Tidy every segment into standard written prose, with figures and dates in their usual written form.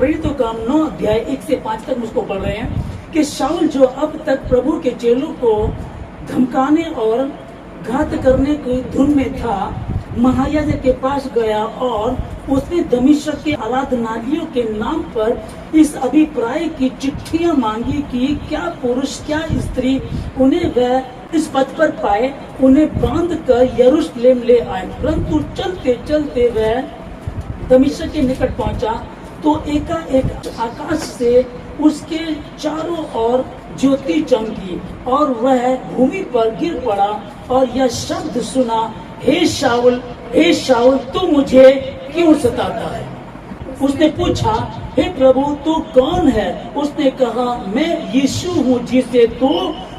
प्रेरितों का 9 अध्याय 1 से 5 तक मुझको पढ़ रहे हैं कि शाऊल जो अब तक प्रभु के चेलों को धमकाने और घात करने की धुन में था, महायाजक के पास गया और उसने दमिश्क के आराधनालयों के नाम पर इस अभिप्राय की चिट्ठियां मांगी कि क्या पुरुष क्या स्त्री उन्हें वह इस पथ पर पाए, उन्हें बांध कर यरूशलेम ले आए। परंतु चलते चलते वह दमिश्क के निकट पहुंचा तो एकाएक आकाश से उसके चारों ओर ज्योति चमकी और वह भूमि पर गिर पड़ा और यह शब्द सुना, हे शाऊल तू मुझे क्यों सताता है? उसने पूछा, हे प्रभु तू कौन है? उसने कहा, मैं यीशु हूँ जिसे तू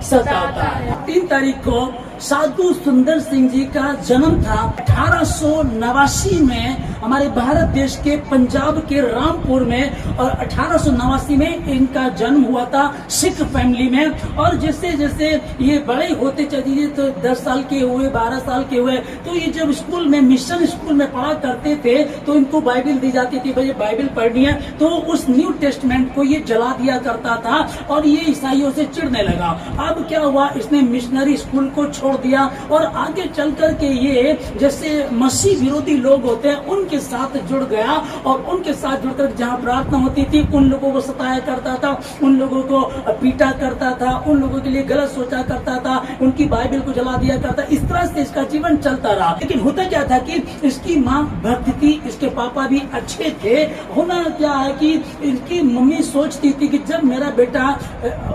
सताता है। 3 तारीख को साधु सुंदर सिंह जी का जन्म था। 1889 में हमारे भारत देश के पंजाब के रामपुर में, और 1889 में इनका जन्म हुआ था सिख फैमिली में। और जैसे जैसे ये बड़े होते चले तो 10 साल के हुए, 12 साल के हुए, तो ये जब स्कूल में मिशन स्कूल में पढ़ा करते थे तो इनको बाइबल दी जाती थी, भाई बाइबल पढ़नी है, तो उस न्यू टेस्टमेंट को ये जला दिया करता था और ये ईसाइयों से चिढ़ने लगा। अब क्या हुआ, इसने मिशनरी स्कूल को छोड़ दिया और आगे चल कर के ये जैसे मसीह विरोधी लोग होते हैं उनके साथ जुड़ गया और उनके साथ जुड़कर जहाँ प्रार्थना होती थी उन लोगों को सताया करता था, उन लोगों को पीटा करता था, उन लोगों के लिए गलत सोचा करता था, उनकी बाइबल को जला दिया करता। इस तरह से इसका जीवन चलता रहा। लेकिन होता क्या था कि इसकी माँ भक्त थी, इसके पापा भी अच्छे थे। होना क्या है कि इनकी मम्मी सोचती थी कि जब मेरा बेटा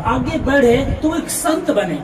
आगे बढ़े तो एक संत बने,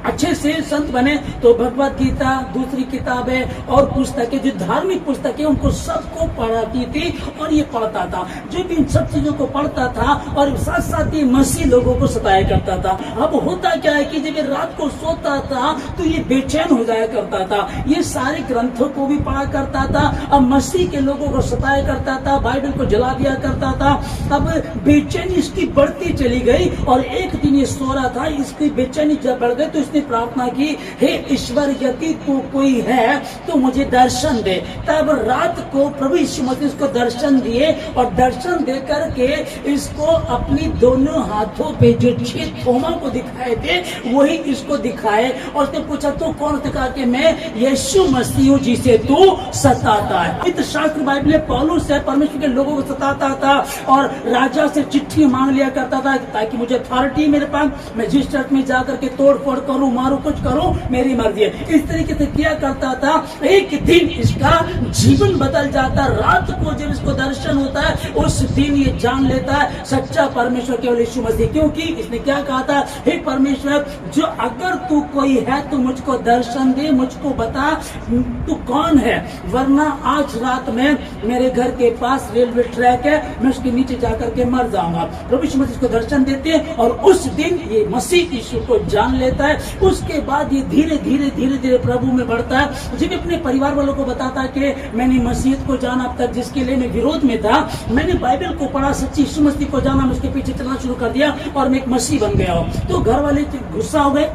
अच्छे से संत बने, तो भगवत गीता, दूसरी किताबें और पुस्तकें जो धार्मिक पुस्तकें उनको सबको पढ़ाती थी और ये पढ़ता था। जो भी इन सब चीजों को पढ़ता था और साथ साथ ही मसीह लोगों को सताया करता था। अब होता क्या है कि जब ये रात को सोता था तो ये बेचैन हो जाया करता था, ये सारे ग्रंथों को भी पढ़ा करता था, अब मसीह के लोगों को सताया करता था, बाइबल को जला दिया करता था। अब बेचैनी इसकी बढ़ती चली गई और एक दिन ये सो रहा था, इसकी बेचैनी जब बढ़ गई तो इसने प्रार्थना की, हे ईश्वर यदि तू कोई है तो मुझे दर्शन दे। तब रात को प्रभु यीशु मसीह इसको दर्शन दिए और दर्शन दे करके इसको अपनी दोनों हाथों पे जो 6 थोमा को दिखाए थे वही इसको दिखाए और उसने पूछा तू कौन? कहा कि मैं यीशु मसीह हूँ जिसे तू सताता है। पवित्र शास्त्र बाइबल पौलुस से परमेश्वर के लोगों को सताता था और राजा से चिट्ठी मांग लिया करता था ताकि मुझे अथॉरिटी मेरे पास, मैं जिस चर्च में जाकर के तोड़ फोड़ करूं, मारू, कुछ करूं, मेरी मर्जी है। इस तरीके से किया करता था। एक दिन इसका जीवन बदल जाता। रात को जब इसको दर्शन होता है उस दिन ये जान लेता है सच्चा परमेश्वर केवल यीशु मसीह, क्योंकि इसने क्या कहा था, हे परमेश्वर जो अगर तू कोई है तो मुझको दर्शन दे, मुझको बता तू कौन है, वरना आज रात में मेरे घर के पास रेलवे ट्रैक है, मैं उसके नीचे जाकर के मर जाऊंगा। प्रभु यीशु मसीह को दर्शन देते हैं और उस दिन ये मसीह यीशु को जान लेता है। उसके बाद ये धीरे धीरे प्रभु में बढ़ता है। जब अपने परिवार वालों को बताता है कि मैंने मसीह को जाना, अब तक जिसके लिए मैं विरोध में था, मैंने बाइबल को पढ़ा, सच्ची यीशु मसीह को जाना, मैं उसके पीछे चलना शुरू कर दिया और मैं एक मसीह बन गया हूँ, तो घर वाले गुस्सा हो गए।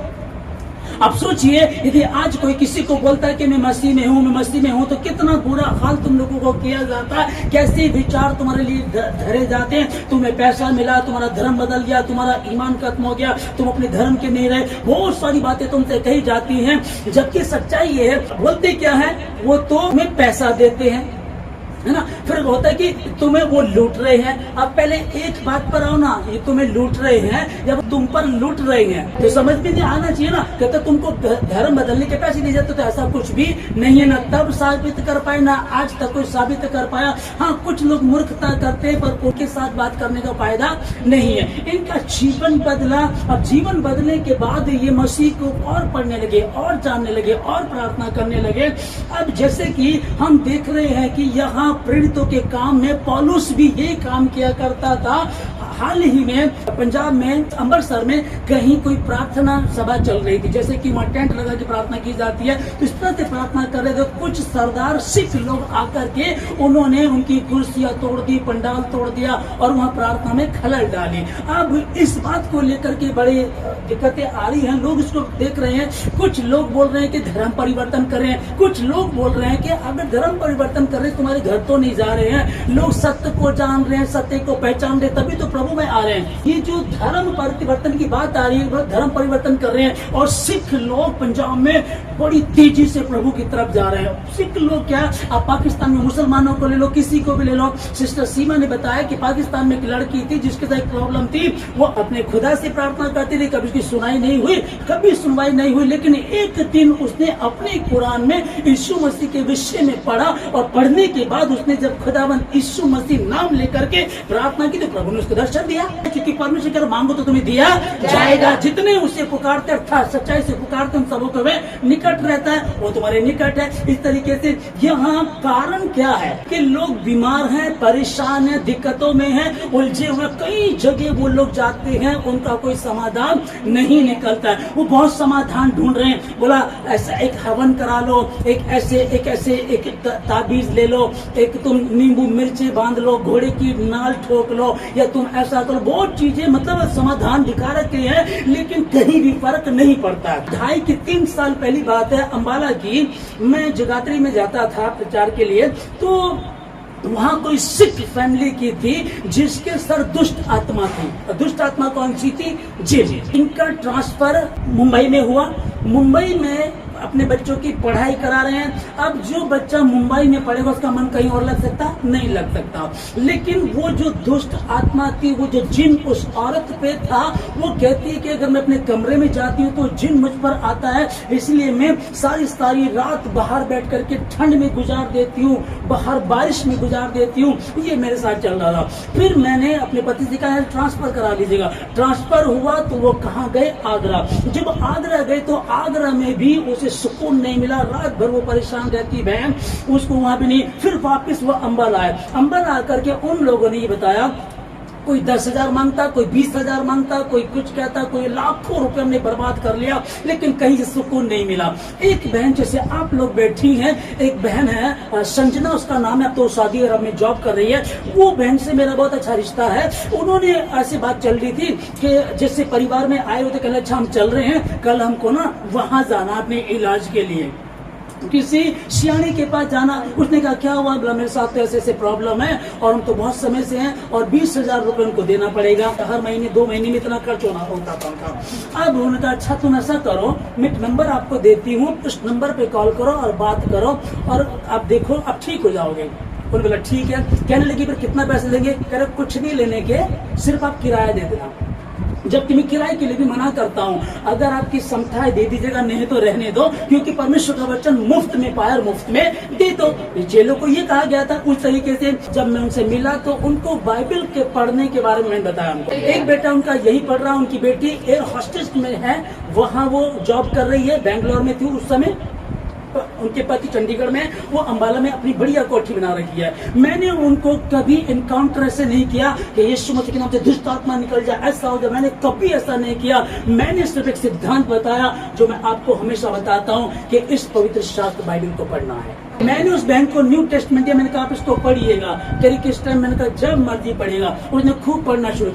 अब सोचिए यदि आज कोई किसी को बोलता है कि मैं मसीह में हूँ, तो कितना बुरा हाल तुम लोगों को किया जाता है, कैसे विचार तुम्हारे लिए धरे जाते हैं। तुम्हें पैसा मिला, तुम्हारा धर्म बदल गया, तुम्हारा ईमान खत्म हो गया, तुम अपने धर्म के नहीं रहे, बहुत सारी बातें तुमसे कही जाती हैं। जबकि सच्चाई ये है, बोलते क्या है, वो तो तुम्हें पैसा देते हैं, है ना। फिर होता है कि तुम्हें वो लूट रहे हैं। अब पहले एक बात पर आओ ना, ये तुम्हें लूट रहे हैं, जब तुम पर लूट रहे हैं तो समझ में नहीं आना चाहिए ना। कहते तुमको धर्म बदलने के पैसे दिए जाते तो ऐसा कुछ भी नहीं है, ना तब साबित कर पाए ना आज तक कोई साबित कर पाया। हाँ, कुछ लोग मूर्खता करते हैं पर उनके साथ बात करने का फायदा नहीं है। इनका जीवन बदला। अब जीवन बदलने के बाद ये मसीह को और पढ़ने लगे और जानने लगे और प्रार्थना करने लगे। अब जैसे कि हम देख रहे हैं कि यहाँ प्रेरितों के काम में पौलुस भी ये काम किया करता था। हाल ही में पंजाब में अमृतसर में कहीं कोई प्रार्थना सभा चल रही थी, जैसे कि वहाँ टेंट लगा के प्रार्थना की जाती है, तो इस तरह से प्रार्थना कर रहे थे। कुछ सरदार सिख लोग आकर के उन्होंने उनकी कुर्सियां तोड़ दी, पंडाल तोड़ दिया और वहाँ प्रार्थना में खलल डाली। अब इस बात को लेकर के बड़ी दिक्कतें आ रही हैं, लोग इसको देख रहे हैं। कुछ लोग बोल रहे हैं कि धर्म परिवर्तन करें, कुछ लोग बोल रहे हैं कि अगर धर्म परिवर्तन कर रहे तुम्हारे घर तो नहीं जा रहे हैं, लोग सत्य को जान रहे हैं, सत्य को पहचान रहे, तभी तो प्रभु में आ रहे हैं। ये जो धर्म परिवर्तन की बात आ रही है, धर्म परिवर्तन कर रहे हैं और सिख लोग पंजाब में बड़ी तेजी से प्रभु की तरफ जा रहे हैं। सिख लोग क्या, आप पाकिस्तान में मुसलमानों को ले लो, किसी को भी ले लो। सिस्टर सीमा ने बताया कि पाकिस्तान में एक लड़की थी जिसके साथ प्रॉब्लम थी, वो अपने खुदा से प्रार्थना करती थी, कभी उसकी सुनाई नहीं हुई, कभी सुनवाई नहीं हुई, लेकिन एक दिन उसने अपने कुरान में यीशु मसीह के विषय में पढ़ा और पढ़ने के बाद उसने जब खुदावंद यीशु मसीह नाम लेकर के प्रार्थना की तो प्रभु ने उसको दर्शन दिया। क्योंकि परमेश्वर कर मांगो तो तुम्हें दिया जाएगा। जितने उसे पुकारते अर्थात सच्चाई से पुकारते उन सबों को वह निकट रहता है, वो तुम्हारे निकट है। इस तरीके से यहाँ कारण क्या है कि लोग बीमार हैं, परेशान हैं, दिक्कतों में हैं, उलझे हुए, कई जगह वो लोग जाते हैं, उनका कोई समाधान नहीं निकलता है। वो बहुत समाधान ढूंढ रहे हैं, बोला ऐसा एक हवन करा लो, एक ताबीज ले लो, एक तुम नींबू मिर्ची बांध लो, घोड़े की नाल ठोक लो, या तुम ऐसा करो, बहुत चीजें मतलब समाधान दिखा रखे हैं, लेकिन कहीं भी फर्क नहीं पड़ता। 2.5 साल पहली बात है, अंबाला की, मैं जगाधरी में जाता था प्रचार के लिए, तो वहाँ कोई सिख फैमिली की थी जिसके सर दुष्ट आत्मा थी। दुष्ट आत्मा कौन सी थी? जी, इनका ट्रांसफर मुंबई में हुआ। मुंबई में अपने बच्चों की पढ़ाई करा रहे हैं। अब जो बच्चा मुंबई में पढ़ेगा उसका मन कहीं और लग सकता नहीं लग सकता, लेकिन वो जो दुष्ट आत्मा थी, वो जो जिन उस औरत पे था, वो कहती है कि अगर मैं अपने कमरे में जाती हूँ तो जिन मुझ पर आता है, इसलिए मैं सारी रात बाहर बैठ करके ठंड में गुजार देती हूँ, बाहर बारिश में गुजार देती हूँ। ये मेरे साथ चल रहा था। फिर मैंने अपने पति से कहा ट्रांसफर करा लीजिएगा। ट्रांसफर हुआ तो वो कहाँ गए? आगरा। जब आगरा गए तो आगरा में भी उसे सुकून नहीं मिला, रात भर वो परेशान रहती बहन, उसको वहां भी नहीं। फिर वापस वो अंबाला आए। अंबाला आकर के उन लोगों ने ये बताया, कोई 10,000 मांगता, कोई 20,000 मांगता, कोई कुछ कहता, कोई लाखों रुपए हमने बर्बाद कर लिया, लेकिन कहीं से सुकून नहीं मिला। एक बहन जैसे आप लोग बैठी हैं, एक बहन है संजना उसका नाम है, अब तो सऊदी अरब में जॉब कर रही है। वो बहन से मेरा बहुत अच्छा रिश्ता है। उन्होंने ऐसी बात चल रही थी कि जैसे परिवार में आए होते, कहले अच्छा हम चल रहे हैं, कल हमको ना वहां जाना अपने इलाज के लिए, किसी सियाने के पास जाना। उसने कहा क्या हुआ? बोला मेरे साथ तो ऐसे प्रॉब्लम है और हम तो बहुत समय से हैं और 20,000 रुपए उनको देना पड़ेगा, हर महीने 2 महीने में इतना खर्च होना होता था। अब उन्होंने कहा अच्छा तुम ऐसा करो, मैं एक नंबर आपको देती हूँ, उस नंबर पे कॉल करो और बात करो और आप देखो आप ठीक हो जाओगे। उन्होंने बोला ठीक है। कहने लगी फिर कितना पैसे देंगे? कह रहे कुछ नहीं लेने के, सिर्फ आप किराया दे देना। जबकि मैं किराए के लिए भी मना करता हूँ, अगर आपकी क्षमता है दे दीजिएगा, नहीं तो रहने दो, क्योंकि परमेश्वर का वचन मुफ्त में पाया और मुफ्त में दे दो। चेलों को ये कहा गया था। उस तरीके से जब मैं उनसे मिला तो उनको बाइबल के पढ़ने के बारे में मैंने बताया। एक बेटा उनका यही पढ़ रहा, उनकी बेटी एयर हॉस्टेस में है, वहाँ वो जॉब कर रही है, बैंगलोर में थी उस समय, उनके पति चंडीगढ़ में, वो अंबाला में अपनी बढ़िया कोठी बना रखी है। मैंने उनको कभी इनकाउंटर ऐसे नहीं किया कि यीशु मसीह के नाम से दुष्ट आत्मा निकल जाए, ऐसा हो जाए, मैंने कभी ऐसा नहीं किया। मैंने सिर्फ एक सिद्धांत बताया जो मैं आपको हमेशा बताता हूँ कि इस पवित्र शास्त्र बाइबल को पढ़ना है। मैंने उस बहन को न्यू टेस्टमेंट दिया, मैंने कहा आप इसको पढ़िएगा। करी किस टाइम? मैंने कहा जब मर्जी पढ़ेगा। उसने खूब पढ़ना शुरू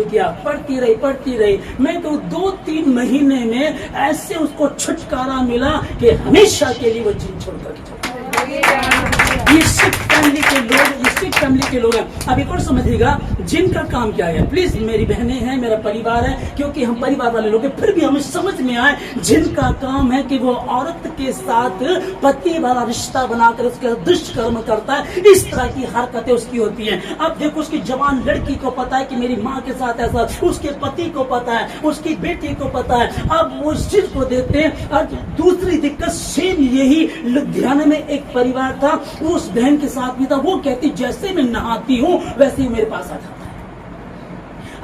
किया, पढ़ती रही। मैं तो 2-3 महीने में ऐसे उसको छुटकारा मिला कि हमेशा के लिए वो जिन छोड़कर के चला। ये सिख फैमिली के लोग हैं। अब एक और समझिएगा, जिनका काम क्या है। प्लीज मेरी बहनें हैं, मेरा परिवार है, क्योंकि हम परिवार वाले लोग हैं, फिर भी हमें समझ में आए जिनका काम है कि वो औरत के साथ पति वाला रिश्ता बनाकर उसके दुष्कर्म करता है, इस तरह की हरकतें उसकी होती हैं। अब देखो उसकी जवान लड़की को पता है कि मेरी माँ के साथ ऐसा, उसके पति को पता है, उसकी बेटी को पता है। अब वो इस चीज को देखते हैं। और दूसरी दिक्कत सेम यही लुधियाना में एक परिवार था, उस बहन के साथ भी था। वो कहती जैसे मैं नहाती हूँ वैसे ही मेरे पास आ जाता है।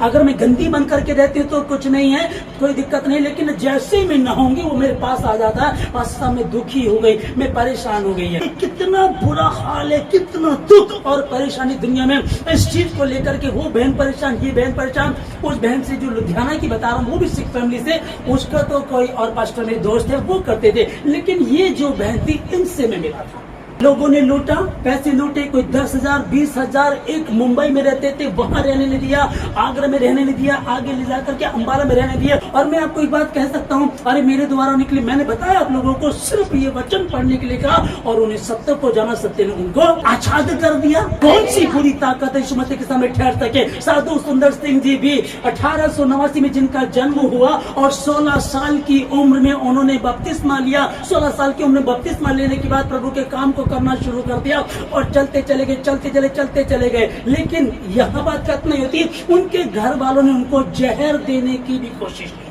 अगर मैं गंदी बन करके रहती हूँ तो कुछ नहीं है, कोई दिक्कत नहीं, लेकिन जैसे ही मैं नहाऊंगी वो मेरे पास आ जाता है, पास्ता मैं दुखी हो गई, मैं परेशान हो गई है। कितना बुरा हाल है, कितना दुख और परेशानी दुनिया में इस चीज को लेकर के। वो बहन परेशान, ये बहन परेशान। उस बहन से जो लुधियाना की बता रहा हूँ, वो भी सिख फैमिली से, उसका तो कोई और पास्टर मेरे दोस्त है वो करते थे, लेकिन ये जो बहन थी इनसे मैं मिला था। लोगों ने लूटा, पैसे लूटे, कोई 10,000 20,000। एक मुंबई में रहते थे, वहां रहने नहीं दिया, आगरा में रहने नहीं दिया, आगे ले जाकर के अंबाला में रहने दिया। और मैं आपको एक बात कह सकता हूं, अरे मेरे द्वारा निकली, मैंने बताया आप लोगों को, सिर्फ ये वचन पढ़ने के लिए कहा और उन्हें सत्य को जाना, सत्य ने उनको आच्छादित कर दिया। कौन सी बुरी ताकत है यीशु मसीह के सामने ठहर सके। साधु सुंदर सिंह जी भी 1889 में जिनका जन्म हुआ और 16 साल की उम्र में उन्होंने बपतिस्मा लिया। 16 साल की उम्र में बपतिस्मा लेने के बाद प्रभु के काम को करना शुरू कर दिया और चलते चले गए, चलते चले गए। लेकिन यह बात खत्म नहीं होती, उनके घर वालों ने उनको जहर देने की भी कोशिश की।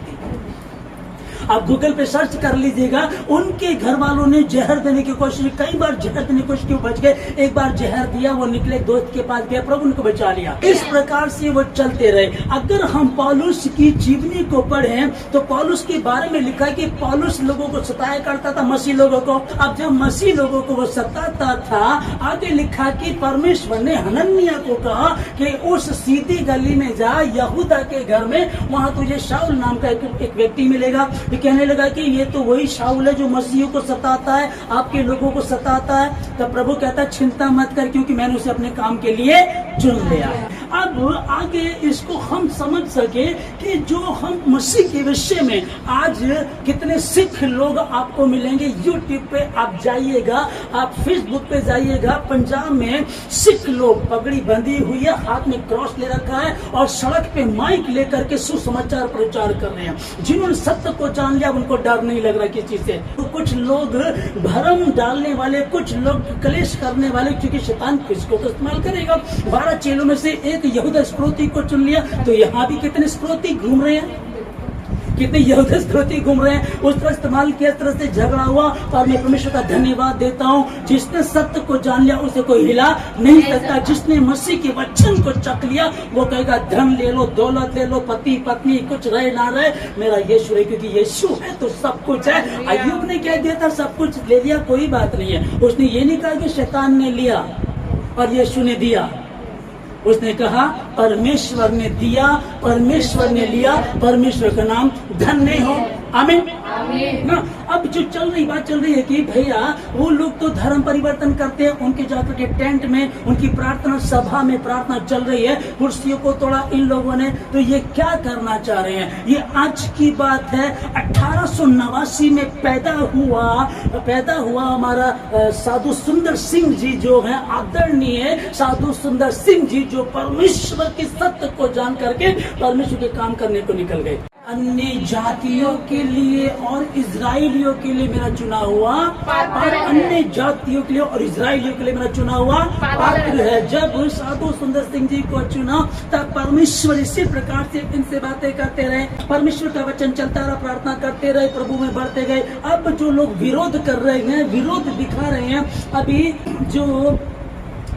आप गूगल पे सर्च कर लीजिएगा, उनके घर वालों ने जहर देने की कोशिश, कई बार जहर देने की कोशिश की, बच गए। एक बार जहर दिया, वो निकले, दोस्त के पास गया, प्रभु उनको बचा लिया। इस प्रकार से वो चलते रहे। अगर हम पौलुस की जीवनी को पढ़ें तो पौलुस के बारे में लिखा है कि पौलुस लोगों को सताया करता था, मसीह लोगों को। अब जब मसीह लोगों को वो सताता था, आगे लिखा कि परमेश्वर ने हनन्याह को कहा कि उस सीधी गली में जा, यहूदा के घर में, वहां तुझे शाऊल नाम का एक व्यक्ति मिलेगा। कहने लगा कि ये तो वही शाऊल है जो मसीह को सताता है, आपके लोगों को सताता है। तब प्रभु कहता है चिंता मत कर, क्योंकि मैंने उसे अपने काम के लिए चुन लिया है। अब आगे इसको हम समझ सके कि जो हम मसीह के विषय में, आज कितने सिख लोग आपको मिलेंगे। यूट्यूब पे आप जाइएगा, आप फेसबुक पे जाइएगा, पंजाब में सिख लोग पगड़ी बंधी हुई है, हाथ में क्रॉस ले रखा है और सड़क पे माइक लेकर के सुसमाचार प्रचार कर रहे हैं। जिन्होंने सत्य को जान लिया, उनको डर नहीं लग रहा किस चीज से। तो कुछ लोग भरम डालने वाले, कुछ लोग कलेश करने वाले, क्योंकि शैतान किसको तो इस्तेमाल करेगा। 12 चेलों में से एक यहूदा इस्करियोती को चुन लिया, तो यहाँ भी कितने इस्करियोती घूम रहे हैं, कितने यहूदा इस्करियोती घूम रहे हैं। उस तरह इस्तेमाल किया, इस तरह से झगड़ा हुआ। और मैं परमेश्वर का धन्यवाद देता हूँ, जिसने सत्य को जान लिया उसे कोई हिला नहीं सकता। जिसने मसीह के वचन को चख लिया, वो कहेगा धन ले लो, दौलत ले लो, पति पत्नी कुछ रहे ना रहे, मेरा यीशु है, क्योंकि यीशु है तो सब कुछ है। अय्यूब ने कह दिया था सब कुछ ले लिया, कोई बात नहीं है। उसने ये नहीं कहा कि शैतान ने लिया और यीशु ने दिया। उसने कहा परमेश्वर ने दिया, परमेश्वर ने लिया, परमेश्वर का नाम धन्य हो। आमीन। ना अब जो बात चल रही है कि भैया वो लोग तो धर्म परिवर्तन करते हैं, उनके जाकर के टेंट में, उनकी प्रार्थना सभा में प्रार्थना चल रही है, कुर्सियों को तोड़ा इन लोगों ने। तो ये क्या करना चाह रहे हैं? ये आज की बात है। 1889 में पैदा हुआ हमारा साधु सुंदर सिंह जी, जो है आदरणीय साधु सुंदर सिंह जी, जो परमेश्वर के सत्य को जान करके परमेश्वर के काम करने को निकल गए। अन्य जातियों के लिए और इजराइलियों के लिए मेरा चुना हुआ, और अन्य जातियों के लिए और इजराइलियों के लिए मेरा चुना हुआ पात्र है। जब साधु सुंदर सिंह जी को चुना, तब परमेश्वर इसी प्रकार से इनसे बातें करते रहे, परमेश्वर का वचन चलता रहा, प्रार्थना करते रहे, प्रभु में बढ़ते गए। अब जो लोग विरोध कर रहे हैं, विरोध दिखा रहे हैं, अभी जो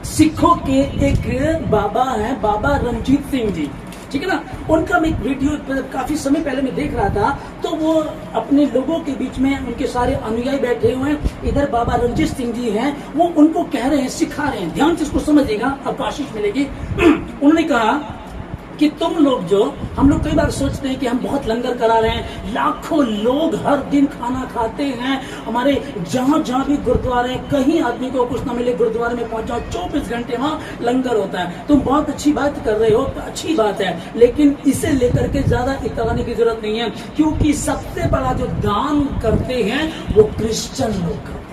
सिखों के एक बाबा हैं, बाबा रणजीत सिंह जी, ठीक है ना, उनका मैं एक वीडियो काफी समय पहले मैं देख रहा था। तो वो अपने लोगों के बीच में, उनके सारे अनुयायी बैठे हुए हैं, इधर बाबा रणजीत सिंह जी हैं, वो उनको कह रहे हैं, सिखा रहे हैं, ध्यान से इसको समझिएगा, आपको आशीष मिलेगी। उन्होंने कहा कि तुम लोग जो, हम लोग कई बार सोचते हैं कि हम बहुत लंगर करा रहे हैं, लाखों लोग हर दिन खाना खाते हैं, हमारे जहाँ भी गुरुद्वारे, कहीं आदमी को कुछ ना मिले, गुरुद्वारे में पहुंचाओ, 24 घंटे वहाँ लंगर होता है। तुम बहुत अच्छी बात कर रहे हो, अच्छी बात है, लेकिन इसे लेकर के ज्यादा इतराने की जरूरत नहीं है, क्योंकि सबसे बड़ा जो दान करते हैं वो क्रिश्चियन लोग करते हैं।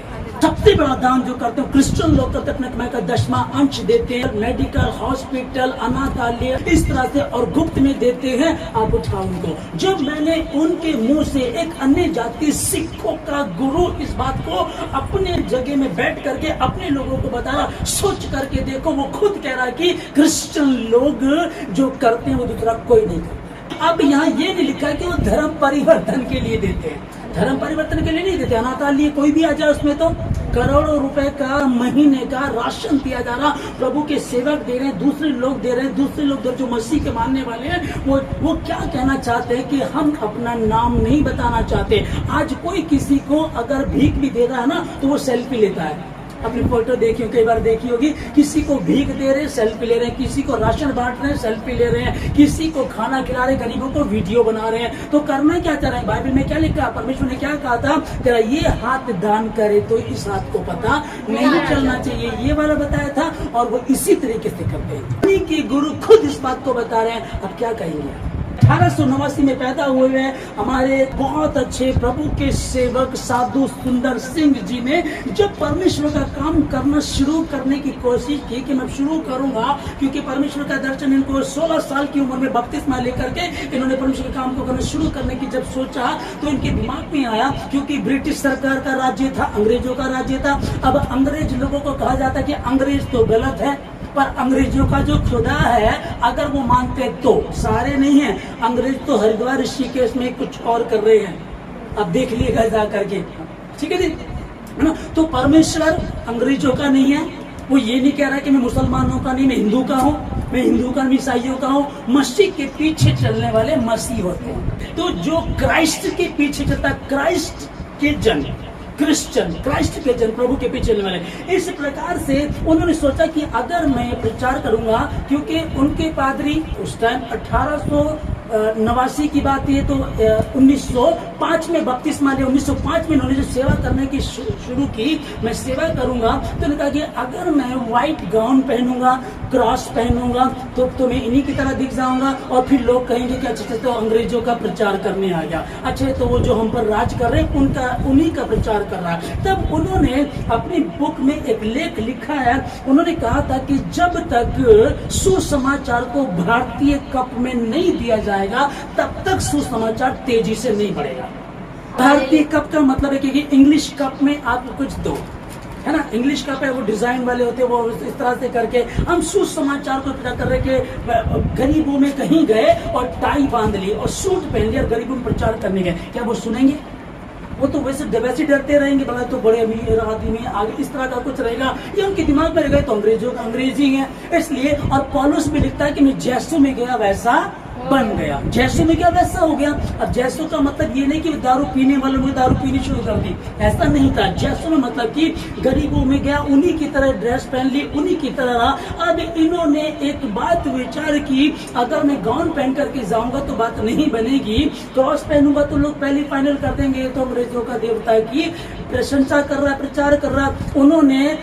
सबसे बड़ा दान जो करते हैं क्रिश्चियन लोग करते हैं, अपने कमाई का 10वां अंश देते हैं, मेडिकल, हॉस्पिटल, अनाथालय, इस तरह से, और गुप्त में देते हैं। आप उठाओ उनको। जब मैंने उनके मुंह से, एक अन्य जाति सिखों का गुरु इस बात को अपने जगह में बैठ करके अपने लोगों को बताया, सोच करके देखो, वो खुद कह रहा है कि क्रिश्चियन लोग जो करते हैं वो दूसरा कोई नहीं करता। अब यहाँ ये नहीं लिखा कि वो धर्म परिवर्तन के लिए देते हैं, धर्म परिवर्तन के लिए नहीं देते, अनाथालय लिए कोई भी आ जाए उसमें तो करोड़ों रुपए का महीने का राशन दिया जा रहा, प्रभु के सेवक दे रहे हैं, दूसरे लोग दे रहे हैं, दूसरे लोग जो मसीह के मानने वाले हैं वो क्या कहना चाहते हैं कि हम अपना नाम नहीं बताना चाहते। आज कोई किसी को अगर भीख भी दे रहा है ना तो वो सेल्फी लेता है। अपनी फोटो देखी हो, कई बार देखी होगी, किसी को भीख दे रहे हैं सेल्फी ले रहे हैं, किसी को राशन बांट रहे हैं सेल्फी ले रहे हैं, किसी को खाना खिला रहे हैं, गरीबों को वीडियो बना रहे हैं। तो करना क्या चाह रहे हैं? बाइबल में क्या लिखा? परमेश्वर ने क्या कहा था? तेरा ये हाथ दान करे तो इस हाथ को पता नहीं चलना चाहिए, ये वाला बताया था। और वो इसी तरीके से करते हैं कि गुरु खुद इस बात को बता रहे हैं। अब क्या कहेंगे? 1889 में पैदा हुए हैं हमारे बहुत अच्छे प्रभु के सेवक साधु सुंदर सिंह जी ने जब परमेश्वर का काम करना शुरू करने की कोशिश की कि मैं शुरू करूंगा, क्योंकि परमेश्वर का दर्शन इनको 16 साल की उम्र में बपतिस्मा लेकर के इन्होंने परमेश्वर के काम को करना शुरू करने की जब सोचा तो इनके दिमाग में आया, क्योंकि ब्रिटिश सरकार का राज्य था, अंग्रेजों का राज्य था। अब अंग्रेज लोगों को कहा जाता है कि अंग्रेज तो गलत है, पर अंग्रेजों का जो खुदा है अगर वो मानते तो, सारे नहीं है। अंग्रेज तो हरिद्वार ऋषिकेश में कुछ और कर रहे हैं, अब देख लीजिएगा जा करके, ठीक है जी, है ना। तो परमेश्वर अंग्रेजों का नहीं है, वो ये नहीं कह रहा कि मैं मुसलमानों का नहीं, मैं हिंदू का हूँ, मैं हिंदू का, मैं ईसाइयों का हूँ। मसीह के पीछे चलने वाले मसीह होते हैं। तो जो क्राइस्ट के पीछे चलता, क्राइस्ट के जन, क्रिश्चियन, क्राइस्ट के जन, प्रभु के पीछे चलने वाले, इस प्रकार से उन्होंने सोचा कि अगर मैं प्रचार करूंगा, क्योंकि उनके पादरी उस टाइम 1889 की बात है, तो 1905 में बपतिस्मा लिया। 1905 में इन्होंने जो सेवा करने की शुरू की, मैं सेवा करूंगा, तो उन्होंने कहा कि अगर मैं व्हाइट गाउन पहनूंगा, क्रॉस पहनूंगा, तो मैं इन्हीं की तरह दिख जाऊंगा और फिर लोग कहेंगे कि अच्छा तो अंग्रेजों का प्रचार करने आ गया, अच्छा तो वो जो हम पर राज कर रहे हैं उन्हीं का प्रचार कर रहा है। तब उन्होंने अपनी बुक में एक लेख लिखा है, उन्होंने कहा था कि जब तक सुसमाचार को भारतीय कप में नहीं दिया जाएगा तब तक सुसमाचार तेजी से नहीं बढ़ेगा। भारतीय कप का मतलब है कि इंग्लिश कप में आप कुछ दो, है ना, इंग्लिश कप है, वो डिजाइन वाले होते हैं, वो इस तरह से करके हम सुसमाचार को प्रचार कर रहे कि गरीबों में कहीं गए और टाई बांध ली और सूट पहन लिया और गरीबों में प्रचार करने गए, क्या वो सुनेंगे? वो तो वैसे डरते रहेंगे, बड़ा तो बड़े अमीर आदमी आगे, इस तरह का कुछ रहेगा, ये उनके दिमाग में रहेगा तो अंग्रेजी है इसलिए। और पौलुस भी लिखता है कि मैं जैसू में गया वैसा बन गया, जैसू में क्या वैसा हो गया। अब जैसू का मतलब ये नहीं कि दारू पीने वालों ने दारू पीनी शुरू कर दी, ऐसा नहीं था। जैसू में मतलब कि गरीबों में गया, उन्हीं की तरह ड्रेस पहन ली, उन्हीं की तरह रहा। अब इन्होंने एक बात विचार की, अगर मैं गाउन पहन करके जाऊंगा तो बात नहीं बनेगी, क्रॉस पहनूंगा तो लोग पहले फाइनल कर देंगे तो अंग्रेजों का देवता की प्रशंसा कर रहा, प्रचार कर रहा। उन्होंने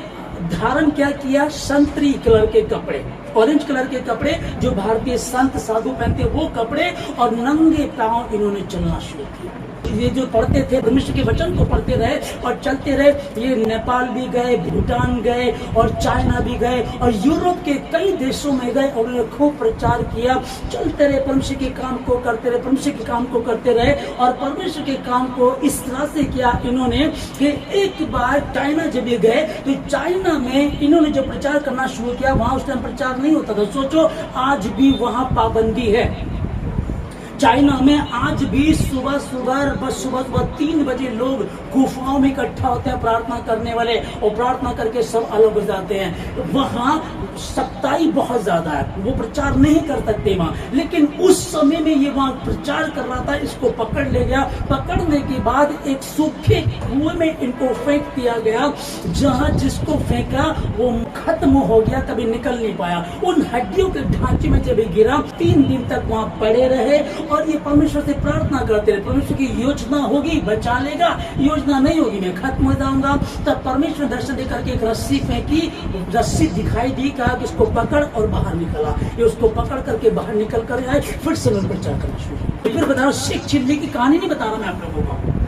धारण क्या किया? संतरी कलर के कपड़े, ऑरेंज कलर के कपड़े जो भारतीय संत साधु पहनते वो कपड़े, और नंगे पांव इन्होंने चलना शुरू किया। ये जो पढ़ते थे परमेश्वर के वचन को पढ़ते रहे और चलते रहे। ये नेपाल भी गए, भूटान गए और चाइना भी गए और यूरोप के कई देशों में गए और उन्होंने खूब प्रचार किया। चलते रहे, परमेश्वर के काम को करते रहे, परमेश्वर के काम को करते रहे और परमेश्वर के काम को इस तरह से किया इन्होंने कि एक बार चाइना जब ये गए तो चाइना में इन्होंने जो प्रचार करना शुरू किया, वहां उस टाइम प्रचार नहीं होता था। सोचो आज भी वहां पाबंदी है। चाइना में आज भी सुबह सुबह 3 बजे लोग गुफाओं में इकट्ठा होते हैं प्रार्थना करने वाले, और प्रार्थना करके सब अलग हो जाते हैं। वहाँ सख्ताई बहुत ज्यादा है, वो प्रचार नहीं कर सकते वहाँ। लेकिन उस समय में ये वहाँ प्रचार कर रहा था, इसको पकड़ ले गया। पकड़ने के बाद एक सूखे कुएं में इनको फेंक दिया गया, जहाँ जिसको फेंका वो खत्म हो गया, कभी निकल नहीं पाया। उन हड्डियों के ढांचे में जब गिरा 3 दिन तक वहाँ पड़े रहे और ये परमेश्वर से प्रार्थना करते रहे, परमेश्वर की योजना होगी बचा लेगा, योजना नहीं होगी मैं खत्म हो जाऊंगा। तब परमेश्वर दर्शन देकर के एक रस्सी फेंकी, रस्सी दिखाई दी, कहा कि इसको पकड़ और बाहर निकला। ये उसको पकड़ करके बाहर निकल कर आए, फिर से मैं प्रचार करना शुरू। फिर बता रहा हूँ, शेख चिल्ली की कहानी नहीं बता रहा मैं आप लोगों को,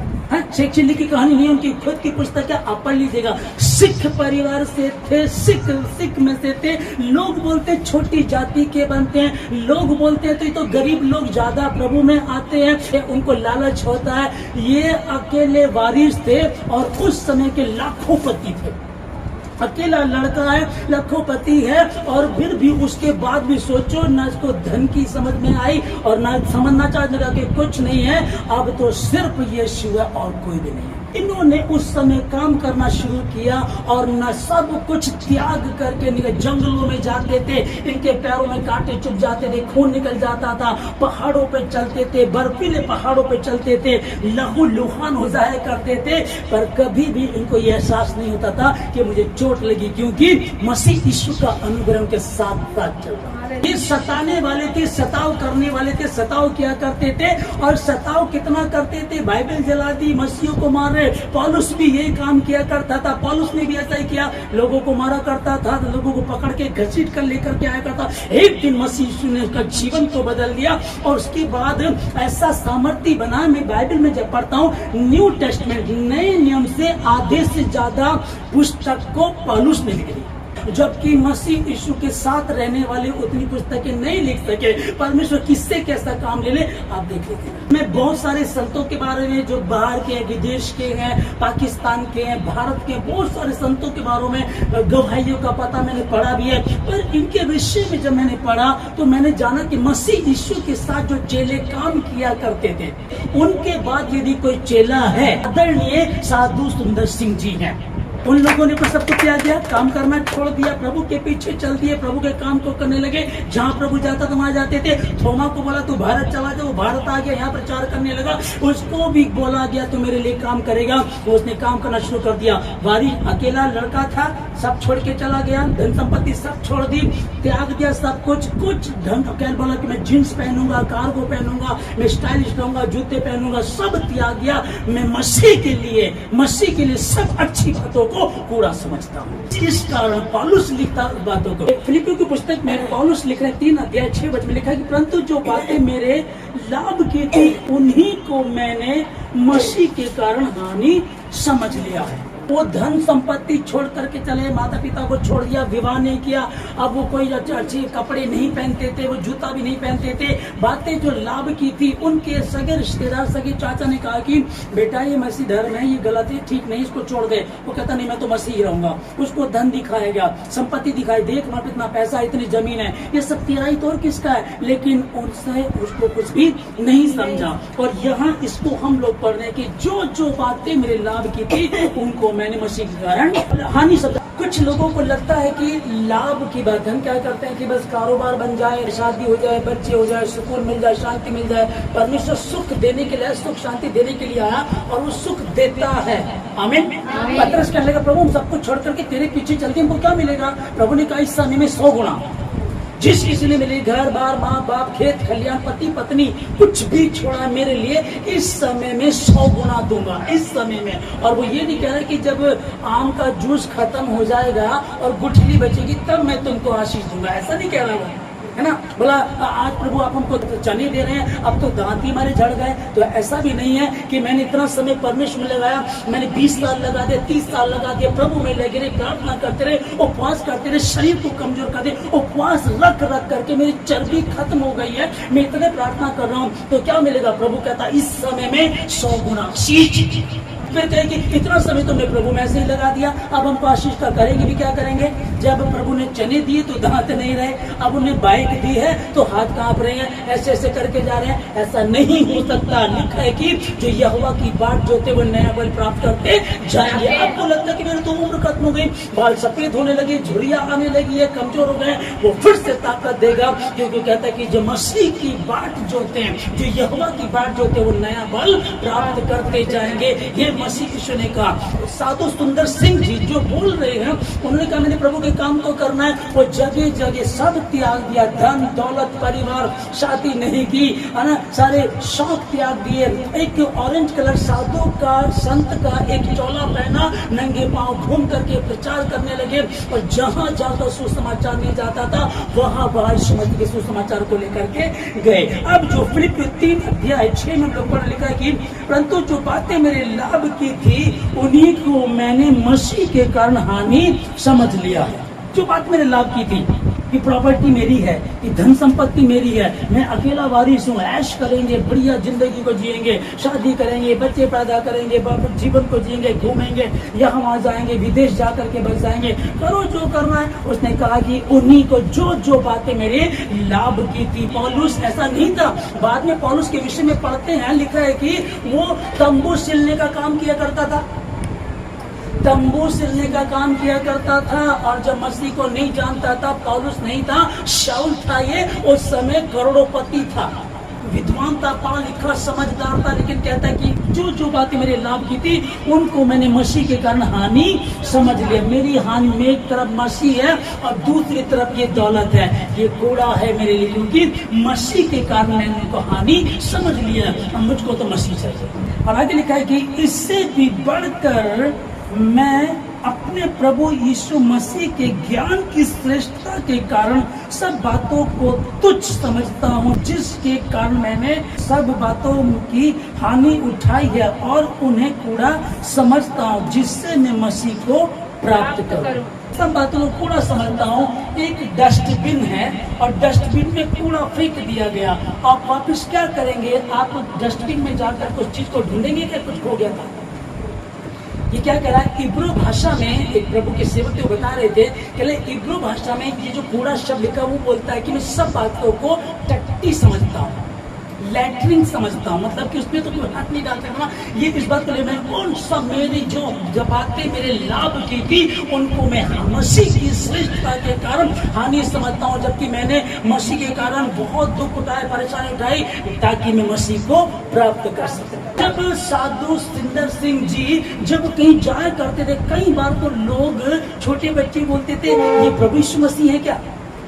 शेख चिल्ली की कहानी नहीं, उनकी खुद की पुस्तक है, आप पढ़ लीजिएगा। सिख परिवार से थे, सिख में से थे। लोग बोलते हैं छोटी जाति के बनते हैं, लोग बोलते हैं तो ये तो गरीब लोग ज्यादा प्रभु में आते हैं, उनको लालच होता है। ये अकेले वारिस थे और उस समय के लाखों पति थे। अकेला लड़का है, लखोपति है, और फिर भी उसके बाद भी सोचो ना इसको धन की समझ में आई और ना समझना चाहने लगा कि कुछ नहीं है, अब तो सिर्फ यीशु है और कोई भी नहीं है। इन्होंने उस समय काम करना शुरू किया और न सब कुछ त्याग करके जंगलों में जाते थे, इनके पैरों में कांटे चुभ जाते थे, खून निकल जाता था, पहाड़ों पे चलते थे, बर्फीले पहाड़ों पे चलते थे, लहू लुहान हो जाया करते थे, पर कभी भी इनको यह एहसास नहीं होता था कि मुझे चोट लगी, क्योंकि मसीह यीशु का अनुग्रह उनके साथ साथ चल रहा। ये सताने वाले थे, सताव करने वाले थे, सताव किया करते थे, और सताव कितना करते थे, बाइबल जला दी, मसीहों को मार रहे। पौलुस भी यही काम किया करता था, पौलुस ने भी ऐसा ही किया, लोगों को मारा करता था, लोगों को पकड़ के घसीट कर लेकर के आया करता। एक दिन मसीह यीशु ने उसका जीवन को बदल दिया और उसके बाद ऐसा सामर्थ्य बना। मैं बाइबल में जब पढ़ता हूँ, न्यू टेस्टमेंट नए नियम से आधे से ज्यादा पुस्तक को पौलुस ने लिखी, जबकि मसीह यीशु के साथ रहने वाले उतनी पुस्तकें नहीं लिख सके। परमेश्वर किससे कैसा काम ले ले आप देख लेते हैं। मैं बहुत सारे संतों के बारे में जो बाहर के हैं, विदेश के हैं, पाकिस्तान के हैं, भारत के, बहुत सारे संतों के बारे में गवाहियों का पता मैंने पढ़ा भी है, पर इनके विषय में जब मैंने पढ़ा तो मैंने जाना कि मसीह यीशु के साथ जो चेले काम किया करते थे, उनके बाद यदि कोई चेला है, आदरणीय साधु सुंदर सिंह जी हैं। उन लोगों ने सब कुछ त्याग दिया, काम करना छोड़ दिया, प्रभु के पीछे चल दिए, प्रभु के काम को करने लगे। जहाँ प्रभु जाता तो वहां जाते थे। थोमा को बोला तू भारत चला जा, वो भारत आ गया, यहाँ प्रचार करने लगा। उसको भी बोला गया तो मेरे लिए काम करेगा, उसने काम करना शुरू कर दिया। वारी अकेला लड़का था, सब छोड़ के चला गया, धन संपत्ति सब छोड़ दी, त्याग दिया सब कुछ। कुछ ढंग क्या बोला कि मैं जींस पहनूंगा, कार्गो पहनूंगा, मैं स्टाइलिश रहूंगा, जूते पहनूंगा, सब त्याग दिया। मैं मसीह के लिए सब अच्छी बातों को पूरा समझता हूँ। इस कारण पौलुस लिखता बातों को। फिलिपियों की पुस्तक में पौलुस लिख रहे 3 अध्याय 6 वचन में लिखा है कि परंतु जो बातें मेरे लाभ की थी उन्हीं को मैंने मसीह के कारण हानि समझ लिया है। वो धन संपत्ति छोड़ करके चले, माता पिता को छोड़ दिया, विवाह नहीं किया, अब वो कोई अच्छे कपड़े नहीं पहनते थे, वो जूता भी नहीं पहनते थे। बातें जो लाभ की थी, उनके सगे रिश्तेदार, सगे चाचा ने कहा कि बेटा ये मसीह धर्म है, ये गलत है, ठीक नहीं, इसको छोड़ दे। वो कहता नहीं मैं तो मसीह ही रहूंगा। उसको धन दिखाया गया, संपत्ति दिखाई, देख वहां इतना पैसा, इतनी जमीन है, ये सब तेरा ही तो और किसका है, लेकिन उनसे उसको कुछ भी नहीं समझा। और यहाँ इसको हम लोग पढ़ रहे हैं कि जो जो बातें मेरे लाभ की थी उनको मैंने मसीह के कारण हानि समझा। कुछ लोगों को लगता है कि लाभ की बात, हम क्या करते हैं कि बस कारोबार बन जाए, शादी हो जाए, बच्चे हो जाए, सुकून मिल जाए, शांति मिल जाए। परमेश्वर सुख देने के लिए, सुख शांति देने के लिए आया और वो सुख देता है। आमीन। पतरस कहने लगा प्रभु हम सब कुछ छोड़ करके तेरे पीछे चलते हमको क्या मिलेगा? प्रभु ने कहा इस समय में 100 गुना जिस किसी ने मेरे घर बार, माँ बाप, खेत खलियान, पति पत्नी कुछ भी छोड़ा मेरे लिए, इस समय में 100 गुना दूंगा, इस समय में। और वो ये नहीं कह रहा कि जब आम का जूस खत्म हो जाएगा और गुठली बचेगी तब मैं तुमको आशीष दूंगा, ऐसा नहीं कह रहा वो, है ना। बोला आज प्रभु आप हमको चने दे रहे हैं, अब तो दांत ही हमारे झड़ गए। तो ऐसा भी नहीं है कि मैंने इतना समय परमेश्वर में लगाया, मैंने 20 साल लगा दिया, 30 साल लगा दिया, प्रभु में लगे रहे, प्रार्थना करते रहे, उपवास करते रहे, शरीर को कमजोर कर दे, उपवास रख रख करके मेरी चर्बी खत्म हो गई है, मैं इतने प्रार्थना कर रहा हूँ, तो क्या मिलेगा? प्रभु कहता इस समय में 100 गुना आशीष। फिर कहेगी इतना समय तुमने प्रभु में ऐसे ही लगा दिया, अब हमको आशीष का करेंगे भी क्या करेंगे? जब प्रभु ने चने दिए तो दांत नहीं रहे, अब उन्हें बाइक दी है तो हाथ कांप रहे हैं, ऐसे ऐसे करके जा रहे हैं। ऐसा नहीं हो सकता। लिखा है कि जो यहोवा की बाट जोते वो नया बल प्राप्त करते जाएंगे। आपको लगता है कि मेरी तो उम्र खत्म हो गई, बाल सफेद होने लगे, झुर्रियां आने लगी है, कमजोर हो गए, वो फिर से ताकत देगा, क्योंकि कहता है कि जो मसीह की बाट जोते हैं, जो यहोवा की बाट जोते हैं, वो नया बल प्राप्त करते जाएंगे। ये मसीह यीशु ने कहा। साधु सुंदर सिंह जी जो बोल रहे हैं, उन्होंने कहा मैंने प्रभु के काम को करना है। वो जगह जगह सब त्याग दिया, धन दौलत परिवार, शादी नहीं की, है ना, सारे शौक त्याग दिए। एक ऑरेंज कलर साधु का, संत का एक चोला पहना, नंगे पांव घूम करके प्रचार करने लगे, और जहां जहां तो सुसमाचार नहीं जाता था वहां वहां सुमति के सुसमाचार को लेकर के गए। अब जो फिलिपियों 3 अध्याय 6 में लोग पढ़ लिखा है कि परंतु जो बातें मेरे लाभ की थी उन्हीं को मैंने मसीह के कारण हानि समझ लिया है। जो बात मेरे लाभ की थी, कि प्रॉपर्टी मेरी है, कि धन संपत्ति मेरी है, मैं अकेला वारिस हूँ, ऐश करेंगे, बढ़िया जिंदगी को जिएंगे, शादी करेंगे, बच्चे पैदा करेंगे, जीवन को जिएंगे, घूमेंगे, यहाँ वहाँ जाएंगे, विदेश जा करके बस जाएंगे, करो जो करना है। उसने कहा कि उन्हीं को जो जो बातें मेरे लाभ की थी। पौलुस ऐसा नहीं था। बाद में पौलुस के विषय में पढ़ते हैं, लिखा है कि वो तंबू सिलने का काम किया करता था, तंबू सिलने का काम किया करता था। और जब मसीह को नहीं जानता था, पौलुस नहीं था, शाऊल था, ये उस समय करोड़पति था, विद्वान था, पढ़ा लिखा समझदार था, लेकिन कहता है कि जो जो बातें मेरे लाभ की थी उनको मैंने मसीह के कारण हानि समझ लिया। मेरी हानि में एक तरफ मसीह है और दूसरी तरफ ये दौलत है, ये कूड़ा है मेरे लिए, क्योंकि मसीह के कारण मैंने उनको हानि समझ लिया। अब मुझको तो मसीह चाहिए। और आगे लिखा है कि इससे भी बढ़कर मैं अपने प्रभु यीशु मसीह के ज्ञान की श्रेष्ठता के कारण सब बातों को तुच्छ समझता हूँ, जिसके कारण मैंने सब बातों की हानि उठाई है और उन्हें कूड़ा समझता हूँ, जिससे मैं मसीह को प्राप्त करूँ। सब बातों को कूड़ा समझता हूँ। एक डस्टबिन है और डस्टबिन में कूड़ा फेंक दिया गया, आप वापिस क्या करेंगे? आप डस्टबिन में जाकर कुछ चीज को ढूंढेंगे क्या कुछ खो गया था? ये क्या कह रहा है? इब्रू भाषा में एक प्रभु के सेवक को बता रहे थे कि इब्रू भाषा में ये जो कूड़ा शब्द लिखा वो बोलता है कि मैं सब बातों को टट्टी समझता हूँ, लैटरिन समझता हूँ, मतलब कि उसमें तो कोई हाथ नहीं डाल सकता। ये इस बात को ले मैं उन सब मेरी जो बातें मेरे लाभ की थी उनको मैं मसीह की श्रेष्ठता के कारण हानि समझता हूँ, जबकि मैंने मसीह के कारण बहुत दुख उठाए, परेशानी उठाई, ताकि मैं मसीह को प्राप्त कर सकूं। जब साधु सुंदर सिंह जी जब कहीं जाया करते थे, कई बार तो लोग छोटे बच्चे बोलते थे ये प्रभु यीशु मसीह है क्या,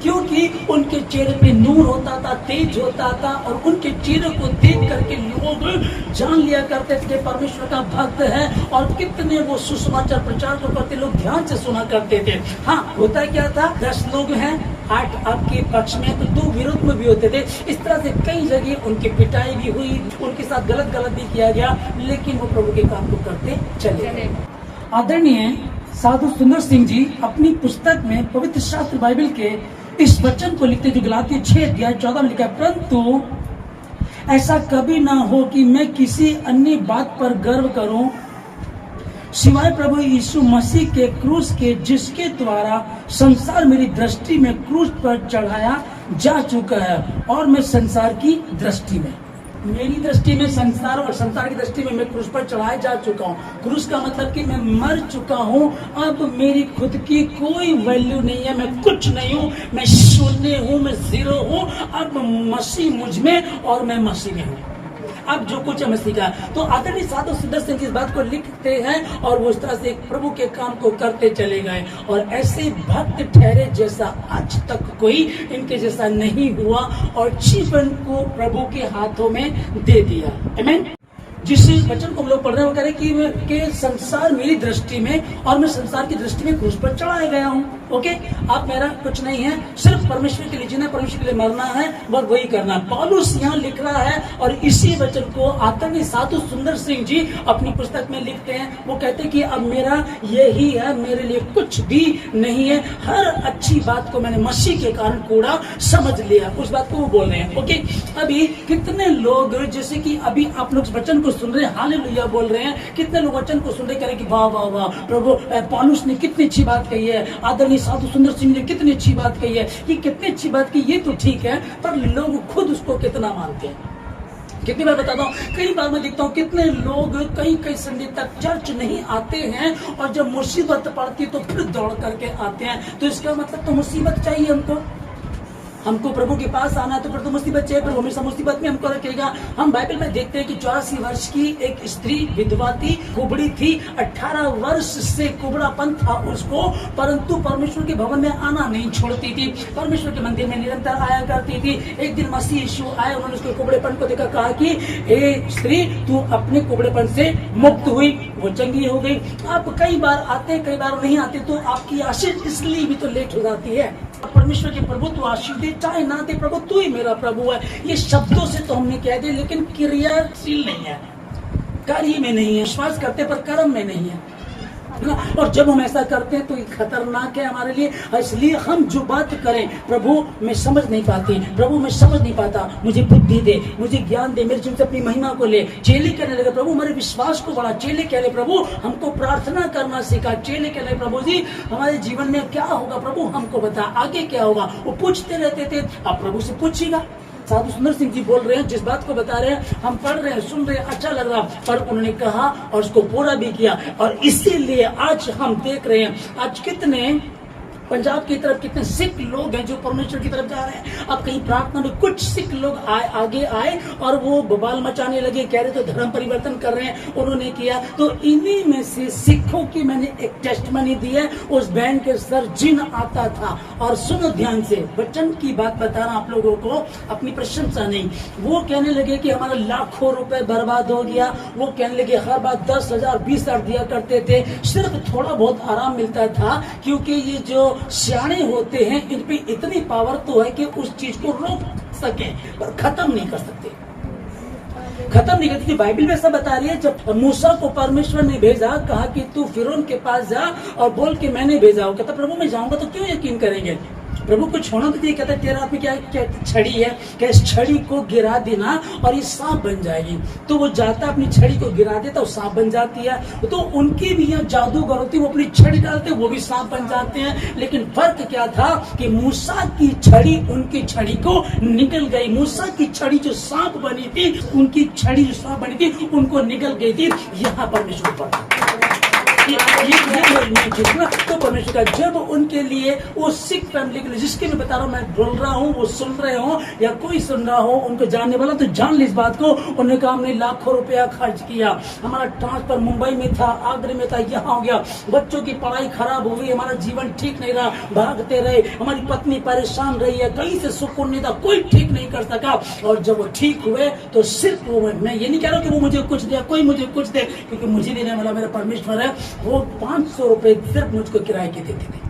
क्योंकि उनके चेहरे पे नूर होता था, तेज होता था, और उनके चेहरे को देख करके लोग जान लिया करते थे परमेश्वर का भक्त है। और कितने वो सुसमाचार प्रचार को करते, लोग ध्यान से सुना करते थे। हाँ, होता क्या था, 10 लोग हैं, 8 आपके पक्ष में तो 2 विरोध में भी होते थे। इस तरह से कई जगह उनकी पिटाई भी हुई, उनके साथ गलत भी किया गया, लेकिन वो प्रभु के काम को करते चले। आदरणीय साधु सुंदर सिंह जी अपनी पुस्तक में पवित्र शास्त्र बाइबल के इस वचन को लिखते, जो गलाती 6:14 में लिखा है, परंतु ऐसा कभी ना हो कि मैं किसी अन्य बात पर गर्व करूं सिवाय प्रभु यीशु मसीह के क्रूस के, जिसके द्वारा संसार मेरी दृष्टि में क्रूस पर चढ़ाया जा चुका है, और मैं संसार की दृष्टि में, मेरी दृष्टि में संसार और संसार की दृष्टि में मैं क्रूस पर चढ़ाया जा चुका हूँ। क्रूस का मतलब कि मैं मर चुका हूँ, अब मेरी खुद की कोई वैल्यू नहीं है, मैं कुछ नहीं हूँ, मैं शून्य हूँ, मैं जीरो हूँ। अब मसीह मुझ में और मैं मसीह में हूँ, अब जो कुछ है मसीह का। तो आदरणीय साधु सुंदर सिंह इस बात को लिखते हैं और वो इस तरह से प्रभु के काम को करते चले गए, और ऐसे भक्त ठहरे जैसा आज तक कोई इनके जैसा नहीं हुआ, और जीवन को प्रभु के हाथों में दे दिया। आमीन। जिस वचन को हम लोग पढ़ रहे हैं वो कह रहे कि संसार मेरी दृष्टि में और मैं संसार की दृष्टि में क्रूस पर चढ़ाया गया हूँ। ओके, आप मेरा कुछ नहीं है, सिर्फ परमेश्वर के लिए जीना, परमेश्वर के लिए मरना है, वही करना। पौलुस यहाँ लिख रहा है और इसी वचन को आदरणीय साधु सुंदर सिंह जी अपनी पुस्तक में लिखते हैं। वो कहते हैं कि अब मेरा यही है, मेरे लिए कुछ भी नहीं है, हर अच्छी बात को मैंने मसीह के कारण कूड़ा समझ लिया, उस बात को वो बोल रहे हैं। ओके, अभी कितने लोग, जैसे कि अभी आप लोग वचन को सुन रहे हैं, हालेलुया बोल रहे हैं, कितने लोग वचन को सुन रहे करें कि वाह वाह वाह, प्रभु पौलुस ने कितनी अच्छी बात कही है, आदरणीय साधु सुंदर सिंह ने कितनी अच्छी बात कही है, कि कितनी अच्छी बात की, ये तो ठीक है, पर लोग खुद उसको कितना मानते हैं। कितनी बार बताता हूँ, कई बार मैं देखता हूँ कितने लोग कई संडे तक चर्च नहीं आते हैं, और जब मुसीबत पड़ती तो फिर दौड़ करके आते हैं। तो इसका मतलब तो मुसीबत चाहिए हमको प्रभु के पास आना है, तो फिर तो मुसीबत चाहिए, फिर हमेशा मुसीबत में हमको रखेगा। हम बाइबल में देखते हैं कि 84 वर्ष की एक स्त्री विधवा थी, कुबड़ी थी, 18 वर्ष से कुबड़ापन था उसको, परंतु परमेश्वर के भवन में आना नहीं छोड़ती थी, परमेश्वर के मंदिर में निरंतर आया करती थी। एक दिन मसीह यीशु आए, उन्होंने उसके कुबड़ेपन को देखा, कहा कि हे स्त्री, तू अपने कुबड़ेपन से मुक्त हुई, वो चंगी हो गई। आप कई बार आते, कई बार नहीं आते, तो आपकी आशीष इसलिए भी तो लेट हो जाती है। परमेश्वर के प्रभु तू आशीष दे, चाहे ना दे, प्रभु तू ही मेरा प्रभु है, ये शब्दों से तो हमने कह दिया, लेकिन क्रियाशील नहीं है, कार्य में नहीं है, विश्वास करते पर कर्म में नहीं है। है ना। और जब हम ऐसा करते हैं तो ये खतरनाक है हमारे लिए। इसलिए हम जो बात करें, प्रभु मैं समझ नहीं पाती, प्रभु मैं समझ नहीं पाता, मुझे बुद्धि दे, मुझे ज्ञान दे, मेरे जीवन से अपनी महिमा को ले। चेले कहने लगे प्रभु हमारे विश्वास को बढ़ा। चेले कह रहे प्रभु हमको प्रार्थना करना सिखा। चेले कह रहे प्रभु जी हमारे जीवन में क्या होगा, प्रभु हमको बता आगे क्या होगा। वो पूछते रहते थे। अब प्रभु से पूछिएगा। साधु सुंदर सिंह जी बोल रहे हैं, जिस बात को बता रहे हैं हम पढ़ रहे हैं, सुन रहे हैं, अच्छा लग रहा, पर उन्होंने कहा और उसको पूरा भी किया। और इसीलिए आज हम देख रहे हैं आज कितने पंजाब की तरफ कितने सिख लोग हैं जो परमेश्वर की तरफ जा रहे हैं। अब कहीं प्रार्थना में कुछ सिख लोग आगे आए और वो बवाल मचाने लगे, कह रहे तो धर्म परिवर्तन कर रहे हैं। उन्होंने किया तो इन्हीं में से सिखों की मैंने एक टेस्टमनी दी है। उस बैंड के सर जिन आता था, और सुनो ध्यान से, वचन की बात बता रहा आप लोगों को, अपनी प्रशंसा नहीं। वो कहने लगे कि हमारा लाखों रुपए बर्बाद हो गया। वो कहने लगे हर बार 10,000 20,000 दिया करते थे, सिर्फ थोड़ा बहुत आराम मिलता था, क्योंकि ये जो सियाने होते हैं इन पे इतनी पावर तो है कि उस चीज को रोक सके पर खत्म नहीं कर सकते, खत्म नहीं करती। बाइबल में सब बता रही है, जब मूसा को परमेश्वर ने भेजा, कहा कि तू फिरौन के पास जा और बोल के मैंने भेजा। कहता प्रभु मैं जाऊंगा तो क्यों यकीन करेंगे, प्रभु कुछ होना तो चाहिए। कहता तेरा हाथ में क्या छड़ी है, क्या इस छड़ी को गिरा देना और ये सांप बन जाएगी। तो वो जाता अपनी छड़ी को गिरा देता, वो सांप बन जाती है। तो उनकी भी यहाँ जादूगर होती, वो अपनी छड़ी डालते वो भी सांप बन जाते हैं। लेकिन फर्क क्या था कि मूसा की छड़ी उनकी छड़ी को निकल गई। मूसा की छड़ी जो सांप बनी थी, उनकी छड़ी जो सांप बनी थी उनको निकल गई थी। यहाँ परमेश्वर पर तो परमेश्वर का जब उनके लिए वो सिख फैमिली के लिए, जिसके मैं बता रहा हूँ, मैं बोल रहा हूँ, वो सुन रहे हो या कोई सुन रहा हो, उनको जानने वाला तो जान ली इस बात को। उन्होंने कहा हमने लाखों रुपया खर्च किया, हमारा ट्रांसफर मुंबई में था, आगरे में था, यहाँ हो गया, बच्चों की पढ़ाई खराब हो गई, हमारा जीवन ठीक नहीं रहा, भागते रहे, हमारी पत्नी परेशान रही है, कहीं से सुकून नहीं था, कोई ठीक नहीं कर सका। और जब वो ठीक हुए तो सिर्फ वो, मैं ये नहीं कह रहा कि वो मुझे कुछ दे, कोई मुझे कुछ दे, क्योंकि मुझे देने वाला मेरा परमेश्वर है। वो 500 रुपए सिर्फ मुझको किराए के देते थे।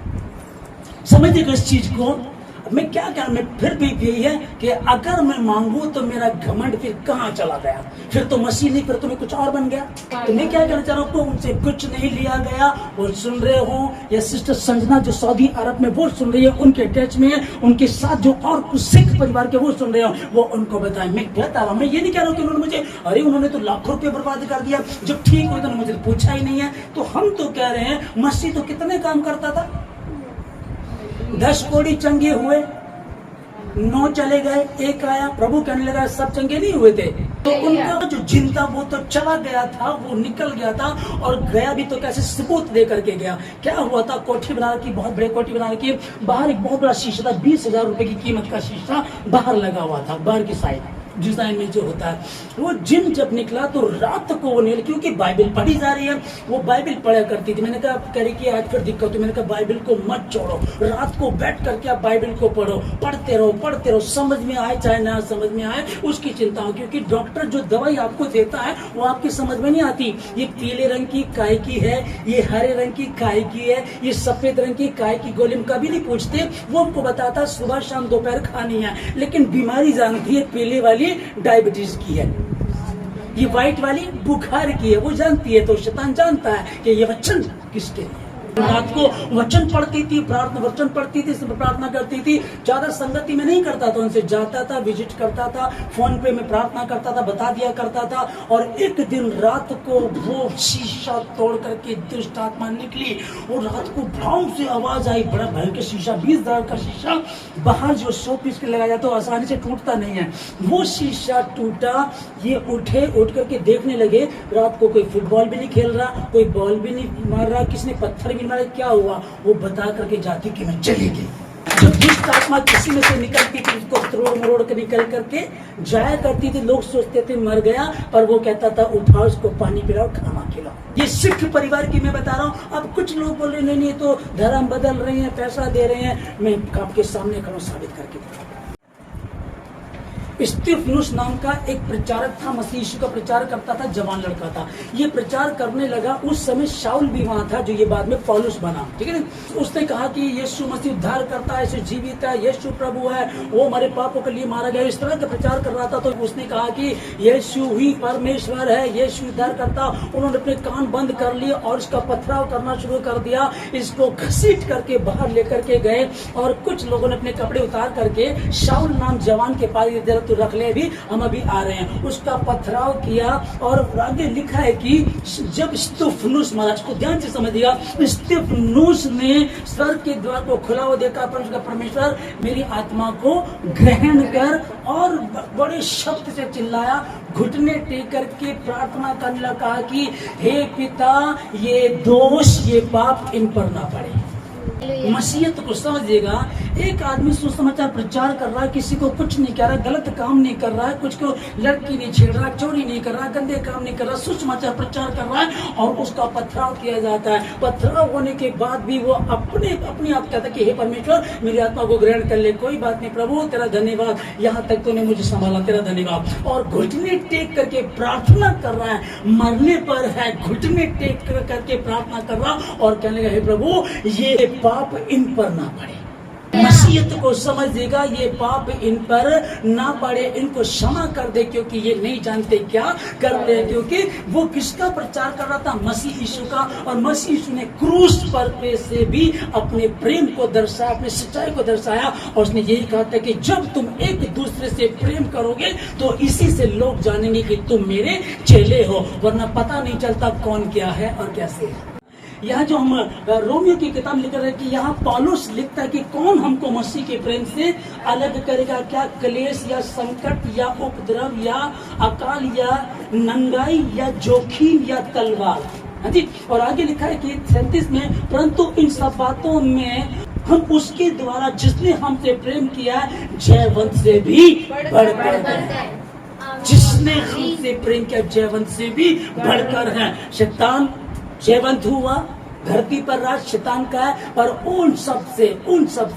समझिएगा इस चीज को। मैं क्या कह, मैं फिर भी यही है कि अगर मैं मांगू तो मेरा घमंड फिर कहाँ चला गया, फिर तो मसीह नहीं, फिर तो मैं कुछ और बन गया। तो मैं क्या कहना चाह रहा हूँ, उनसे कुछ नहीं लिया गया। वो सुन रहे हो, या सिस्टर संजना जो सऊदी अरब में वो सुन रही है, उनके अटैच में है, उनके साथ जो और कुछ सिख परिवार के वो सुन रहे हो, वो उनको बताएं। मैं कहता रहा, मैं ये नहीं कह रहा हूँ कि उन्होंने मुझे, अरे उन्होंने तो लाखों रुपये बर्बाद कर दिया, जब ठीक हुई तो मुझे पूछा ही नहीं है। तो हम तो कह रहे हैं मसीह तो कितने काम करता था, 10 कोड़ी चंगे हुए, 9 चले गए, 1 आया। प्रभु कहने लगा सब चंगे नहीं हुए थे। तो उनका जो जिन था वो तो चला गया था, वो निकल गया था, और गया भी तो कैसे सबूत दे करके गया। क्या हुआ था, कोठी बना रखी, बहुत बड़ी कोठी बना रखी, बाहर एक बहुत बड़ा शीशा था, 20,000 रुपए की कीमत का शीशा बाहर लगा हुआ था, बाहर की साइड डिजाइन में जो होता है। वो जिन जब निकला तो रात को वो निकल, क्योंकि बाइबल पढ़ी जा रही है, वो बाइबल पढ़ा करती थी। मैंने कहा कह कि आज फिर दिक्कत हुई, मैंने कहा बाइबल को मत छोड़ो, रात को बैठ करके आप बाइबल को पढ़ो, पढ़ते रहो, समझ में आए चाहे ना समझ में आए उसकी चिंता हो। क्योंकि डॉक्टर जो दवाई आपको देता है वो आपकी समझ में नहीं आती। ये पीले रंग की काय की है, ये हरे रंग की काय की है, ये सफेद रंग की काय की गोली, कभी नहीं पूछते। वो हमको बताता सुबह शाम दोपहर खानी है, लेकिन बीमारी जानती है पीले वाली डायबिटीज की है, ये व्हाइट वाली बुखार की है, वो जानती है। तो शैतान जानता है कि ये वचन किसके लिए। रात को वचन पढ़ती थी, प्रार्थना वचन पढ़ती थी, प्रार्थना करती थी। ज्यादा संगति में नहीं करता था, उनसे जाता था, विजिट करता था, फोन पे में प्रार्थना करता था, बता दिया करता था। और एक दिन रात को वो शीशा तोड़ करके दुष्ट आत्मा निकली, और रात को भाव से आवाज आई, बड़ा भयंकर शीशा, 20,000 का शीशा, बाहर जो 100 पीस के लगाया तो आसानी से टूटता नहीं है, वो शीशा टूटा। ये उठ करके देखने लगे, रात को कोई फुटबॉल भी नहीं खेल रहा, कोई बॉल भी नहीं मार रहा, किसने पत्थर भी मारा, क्या हुआ, वो बता करके जाती कि मैं चली गई। जब दुष्ट आत्मा किसी में से निकलती थी, उसको तोड़ मरोड़ के निकल करके जाया करती थी। लोग सोचते थे मर गया, पर वो कहता था उठाओ इसको, पानी पिलाओ, खाना खिलाओ। ये सिख परिवार की मैं बता रहा हूँ। अब कुछ लोग बोल रहे नहीं तो धर्म बदल रहे हैं, पैसा दे रहे हैं। मैं आपके सामने खड़ा साबित करके स्तिफनुस नाम का एक प्रचारक था, मसीह यीशु का प्रचार करता था, जवान लड़का था। ये प्रचार करने लगा, उस समय शाऊल भी वहां था, जो ये बाद में पौलुस बना, ठीक है ना। उसने कहा कि यीशु मसीह उद्धार करता है, यीशु जीवित है, यीशु प्रभु है, वो हमारे पापों के लिए मारा गया, इस तरह का प्रचार कर रहा था। तो उसने कहा कि यीशु ही परमेश्वर है, यीशु उद्धार करता। उन्होंने अपने कान बंद कर लिए और इसका पथराव करना शुरू कर दिया। इसको घसीट करके बाहर लेकर के गए और कुछ लोगों ने अपने कपड़े उतार करके शाऊल नाम जवान के पास तो रख ले, भी हम अभी आ रहे हैं, उसका पथराव किया। और आगे लिखा है कि जब स्तिफनुस, महाराज को ध्यान से समझिएगा, स्तिफनुस ने स्वर्ग के द्वार को खुला हुआ देखा, परमेश्वर मेरी आत्मा को ग्रहण कर, और बड़े शब्द से चिल्लाया, घुटने टेक करके प्रार्थना करने लगा कि हे पिता, ये दोष, ये पाप इन पर ना पड़े। मसीहत को समझिएगा, एक आदमी सुसमाचार प्रचार कर रहा है, किसी को कुछ नहीं कह रहा, गलत काम नहीं कर रहा है, कुछ को लड़की नहीं छेड़ रहा, चोरी नहीं कर रहा, गंदे काम नहीं कर रहा, सुसमाचार प्रचार कर रहा है और उसका पथराव किया जाता है। पथराव होने के बाद भी वो अपने आप कहता है कि हे परमेश्वर, मेरी आत्मा को ग्रहण कर ले, कोई बात नहीं प्रभु, तेरा धन्यवाद, यहाँ तक तूने मुझे संभाला, तेरा धन्यवाद। और घुटने टेक करके प्रार्थना कर रहा है, मरने पर है, घुटने टेक करके प्रार्थना कर रहा और कहने लगा, हे प्रभु, ये पाप इन पर ना पड़े। मसीहत को समझिएगा, ये पाप इन पर ना पड़े, इनको क्षमा कर दे, क्योंकि ये नहीं जानते क्या करते हैं। क्योंकि वो किसका प्रचार कर रहा था? मसीह यीशु का। और मसीह यीशु ने क्रूस पर पे से भी अपने प्रेम को दर्शाया, अपनी सच्चाई को दर्शाया, और उसने यही कहा था कि जब तुम एक दूसरे से प्रेम करोगे तो इसी से लोग जानेंगे कि तुम मेरे चेले हो, वरना पता नहीं चलता कौन क्या है और कैसे है। यहाँ जो हम रोमियो की किताब लिख रहे हैं कि यहाँ पौलुस लिखता है कि कौन हमको मसीह के प्रेम से अलग करेगा? क्या क्लेश या संकट या उपद्रव या अकाल या नंगाई या जोखिम या तलवार? हाँ जी। और आगे लिखा है कि 37 में, परंतु इन सब बातों में हम उसके द्वारा जिसने हमसे प्रेम किया जयवंत से भी बढ़कर है। जिसने हमसे प्रेम किया जयवंत से भी बढ़कर है। शैतान जयवंत हुआ, धरती पर राज शैतान का है, पर उन सब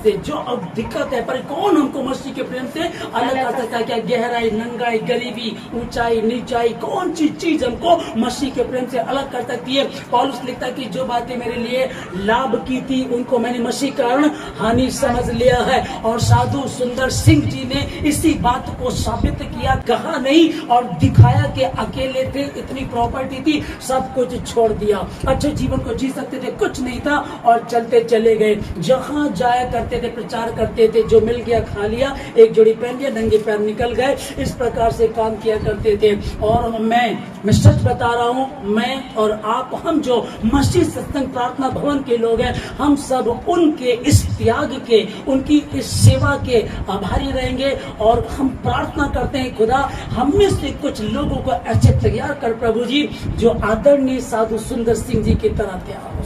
से जो अब दिक्कत है, पर कौन हमको मसीह के प्रेम से अलग कर सकता है? क्या गहराई, नंगाई, गरीबी, ऊंचाई, नीचाई, कौन सी चीज हमको मसीह के प्रेम से अलग कर सकती है? पौलुस लिखता है कि जो बातें मेरे लिए लाभ की थी उनको मैंने मसीह कारण हानि समझ लिया है। और साधु सुंदर सिंह जी ने इसी बात को साबित किया, कहा नहीं और दिखाया कि अकेले थे, इतनी प्रॉपर्टी थी, सब कुछ छोड़ दिया, अच्छे जीवन को जी सकते थे, कुछ नहीं था और चलते चले गए। जहां जाया करते थे प्रचार करते थे, जो मिल गया खा लिया, एक जोड़ी पहन लिया, नंगे पैर निकल गए, इस प्रकार से काम किया करते थे। और मैं सच बता रहा हूं, मैं और आप, हम जो मसीह सत्संग प्रार्थना भवन के लोग हैं, हम सब उनके इस त्याग के, उनकी इस सेवा के आभारी रहेंगे। और हम प्रार्थना करते हैं, खुदा हम में से कुछ लोगों को ऐसे तैयार कर प्रभु जी, जो आदरणीय साधु सुंदर सिंह जी की तरह तैयार हो।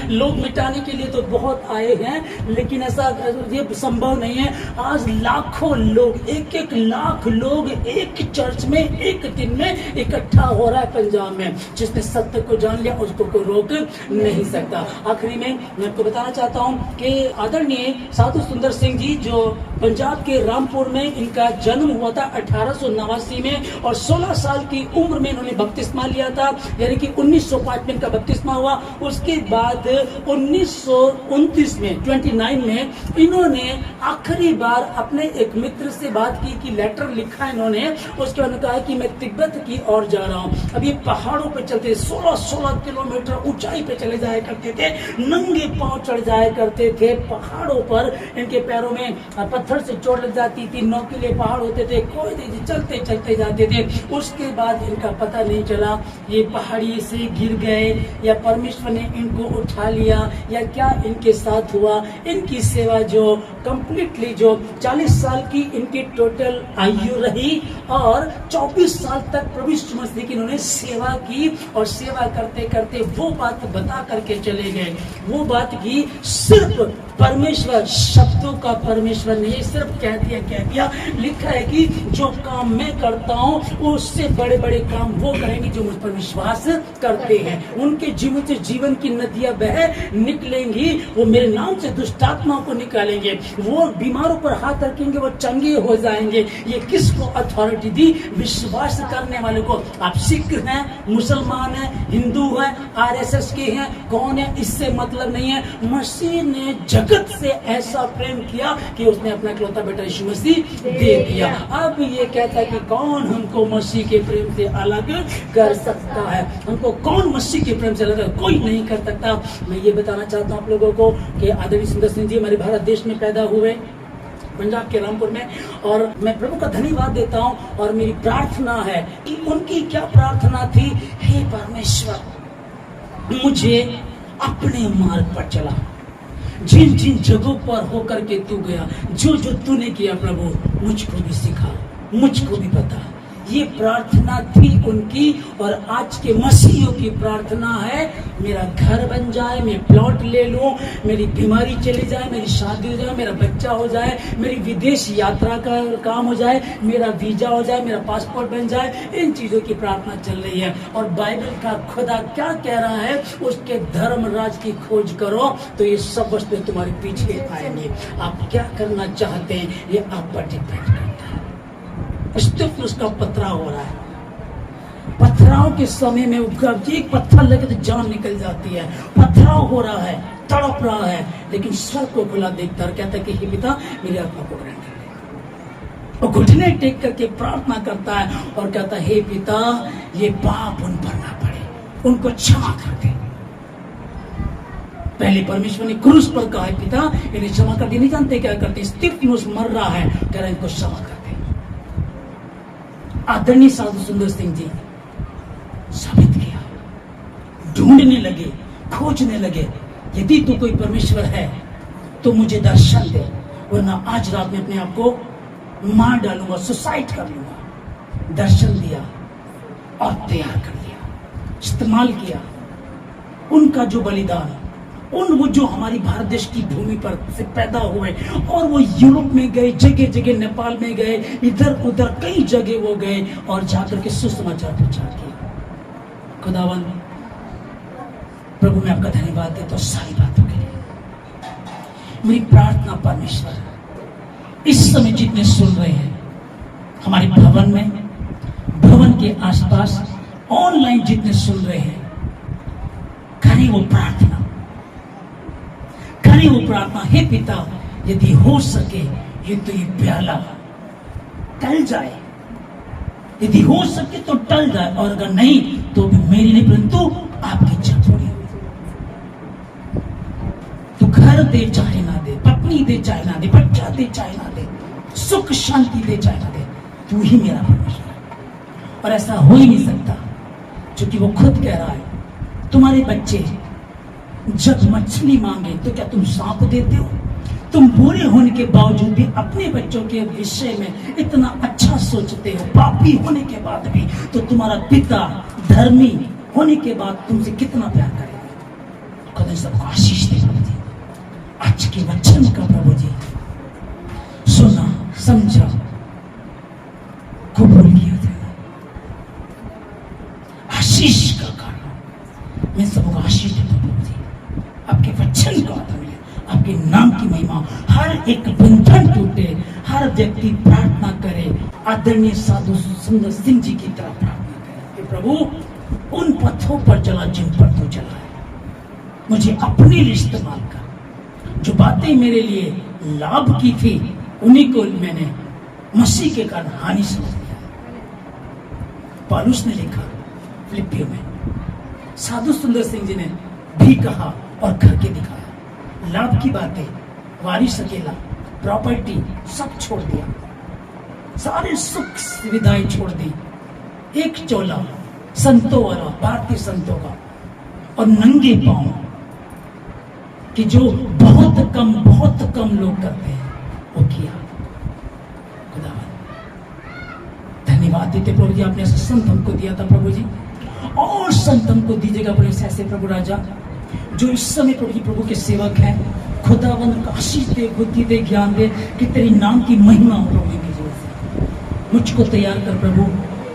लोग मिटाने के लिए तो बहुत आए हैं, लेकिन ऐसा ये संभव नहीं है। आज लाखों लोग, 1-1 लाख लोग एक चर्च में एक दिन में इकट्ठा हो रहा है पंजाब में। जिसने सत्य को जान लिया उसको कोई रोक नहीं सकता। आखिरी में मैं आपको बताना चाहता हूँ कि आदरणीय साधु सुंदर सिंह जी, जो पंजाब के रामपुर में इनका जन्म हुआ था 1889 में, और 16 साल की उम्र में इन्होंने बपतिस्मा लिया था, यानी कि 1905 में इनका बपतिस्मा हुआ। उसके बाद 1929 में 29 में इन्होंने आखिरी बार अपने एक मित्र से बात की कि लेटर लिखा इन्होंने, उसके बाद कहा कि मैं तिब्बत की ओर जा रहा हूँ। अब ये पहाड़ों पे चलते 16 किलोमीटर ऊंचाई पे चले जाया करते थे, नंगे पांव चढ़ जाया करते थे पहाड़ों पर। इनके पैरों में पत्थर से चोट लग जाती थी, नौकीले पहाड़ होते थे, कोई नहीं, चलते चलते जाते थे। उसके बाद इनका पता नहीं चला, ये पहाड़ी से गिर गए या परमेश्वर ने इनको उठा लिया या क्या इनके साथ हुआ। इनकी सेवा जो कंप्लीटली, जो 40 साल की इनकी टोटल आयु रही, और 24 साल तक प्रभु यीशु मसीह की इन्होंने सेवा की, और सेवा करते करते वो बात बता करके चले गए। वो बात की सिर्फ परमेश्वर, शब्दों का परमेश्वर नहीं, मुझे सिर्फ कह दिया, लिखा है कि जो काम मैं करता हूँ उससे बड़े बड़े काम वो करेंगे जो मुझ पर विश्वास करते हैं। उनके जीवन से जीवन की नदियां बह निकलेंगी। वो मेरे नाम से दुष्ट आत्माओं को निकालेंगे, वो बीमारों पर हाथ रखेंगे, वो चंगे हो जाएंगे। ये किसको अथॉरिटी दी? विश्वास करने वाले को। आप सिख हैं, मुसलमान हैं, हिंदू हैं, RSS के हैं, कौन है इससे मतलब नहीं है। मसीह ने जगत से ऐसा प्रेम किया कि उसने अपना इकलौता बेटा यीशु मसीह दे दिया। अब ये कहता है कि कौन हमको मसीह के प्रेम से अलग कर सकता है? हमको कौन मसीह के प्रेम से अलग? कोई नहीं कर सकता। मैं ये बताना चाहता हूँ आप लोगों को कि आदरणीय सुंदर सिंह जी हमारे भारत देश में पैदा हुए, पंजाब के रामपुर में, और मैं प्रभु का धन्यवाद देता हूँ। और मेरी प्रार्थना है कि उनकी क्या प्रार्थना थी? हे परमेश्वर, मुझे अपने मार्ग पर चला, जिन जिन जगहों पर होकर के तू गया, जो जो तूने किया प्रभु मुझको भी सिखा, मुझको भी बता। ये प्रार्थना थी उनकी। और आज के मसीहियों की प्रार्थना है, मेरा घर बन जाए, मैं प्लॉट ले लूं, मेरी बीमारी चली जाए, मेरी शादी हो जाए, मेरा बच्चा हो जाए, मेरी विदेश यात्रा का काम हो जाए, मेरा वीजा हो जाए, मेरा पासपोर्ट बन जाए। इन चीजों की प्रार्थना चल रही है। और बाइबल का खुदा क्या कह रहा है? उसके धर्म राज की खोज करो तो ये सब वस्तुएं तुम्हारे पीछे आएंगे। आप क्या करना चाहते हैं ये आप पर डिपेंड करता है। स्टेफनुस का पथराव हो रहा है। पथराव के समय में एक पत्थर लगे तो जान निकल जाती है। पथराव हो रहा है, तड़प रहा है, लेकिन स्वर को खुला देखता है, कहता है कि हे पिता मेरी आत्मा को ग्रहण कर ले। और घुटने टेक करके प्रार्थना करता है और कहता है हे पिता ये पाप उन पर ना पड़े, उनको क्षमा कर दे। पहले परमेश्वर ने क्रूस पर कहा है पिता इन्हें क्षमा कर दे। नहीं जानते क्या करते? स्टेफनुस मर रहा है, कह रहे इनको क्षमा कर दे। आदरणीय साधु सुंदर सिंह जी साबित किया, ढूंढने लगे, खोजने लगे, यदि तू कोई परमेश्वर है तो मुझे दर्शन दे, वरना आज रात में अपने आप को मार डालूंगा, सुसाइड कर लूंगा। दर्शन दिया और तैयार कर दिया, इस्तेमाल किया। उनका जो बलिदान, वो जो हमारी भारत देश की भूमि पर से पैदा हुए और वो यूरोप में गए, जगह जगह नेपाल में गए, इधर उधर कई जगह वो गए और जाकर के सुसमाचार प्रचार किया। खुदावन प्रभु मैं आपका धन्यवाद देता हूं सारी बातों के लिए। मेरी प्रार्थना परमेश्वर इस समय जितने सुन रहे हैं, हमारे भवन में, भवन के आसपास, ऑनलाइन जितने सुन रहे हैं, करें वो प्रार्थना, करें वो प्रार्थना। हे पिता यदि हो सके ये तो ये प्याला टल जाए, यदि हो सके तो टल जाए, और अगर नहीं तो भी मेरी नहीं परंतु आपकी इच्छा थोड़ी हो। तो घर दे चाहे ना दे, पत्नी दे चाहे ना दे, बच्चा दे चाहे ना दे, सुख शांति दे चाहे ना दे, तू ही मेरा परमेश्वर है। और ऐसा हो ही नहीं सकता, क्योंकि वो खुद कह रहा है तुम्हारे बच्चे जब मछली मांगे तो क्या तुम सांप देते हो? तुम बुरे होने के बावजूद भी अपने बच्चों के विषय में इतना अच्छा सोचते हो। पापी होने के बाद भी तो तुम्हारा पिता धर्मी होने के बाद तुमसे कितना प्यार करेगा। खुदा सबको आशीष दे प्रभु जी। आज के वचन का प्रभु जी सुना, समझा, कबूल किया जाए, आशीष का कारण मैं सबको आशीष देता हूं प्रभु जी। आपके वचन का आदर मिले, आपके नाम की महिमा, हर एक बंधन टूटे, हर व्यक्ति प्रार्थना करे, आदरणीय साधु सुंदर सिंह जी की तरह प्रार्थना करे कि प्रभु उन पथों पर चला जिन पर तू चला है, मुझे अपने लिए इस्तेमाल कर। जो बातें मेरे लिए लाभ की थी उन्हीं को मैंने मसीह के कारण हानि समझ लिया। पौलुस ने लिखा फिलिपियों में, साधु सुंदर सिंह जी ने भी कहा और करके दिखाया। लाभ की बातें, वारिस अकेला, प्रॉपर्टी सब छोड़ दिया, सारे सुख सुविधाएं छोड़ दी, एक चोला संतों वाला, भारतीय संतों का, और नंगे पांव कि जो बहुत कम लोग करते हैं वो किया। खुदावन धन्यवाद देते प्रभु जी, आपने ऐसा संत हमको दिया था प्रभु जी, और संत हमको दीजिएगा प्रभु ऐसे प्रभु राजा जो इस समय प्रभु जी प्रभु के सेवक हैं। खुदावंद का आशीष दे, बुद्धि दे, ज्ञान दे कि तेरी नाम की महिमा हो प्रभु की जीवन से। मुझको तैयार कर प्रभु,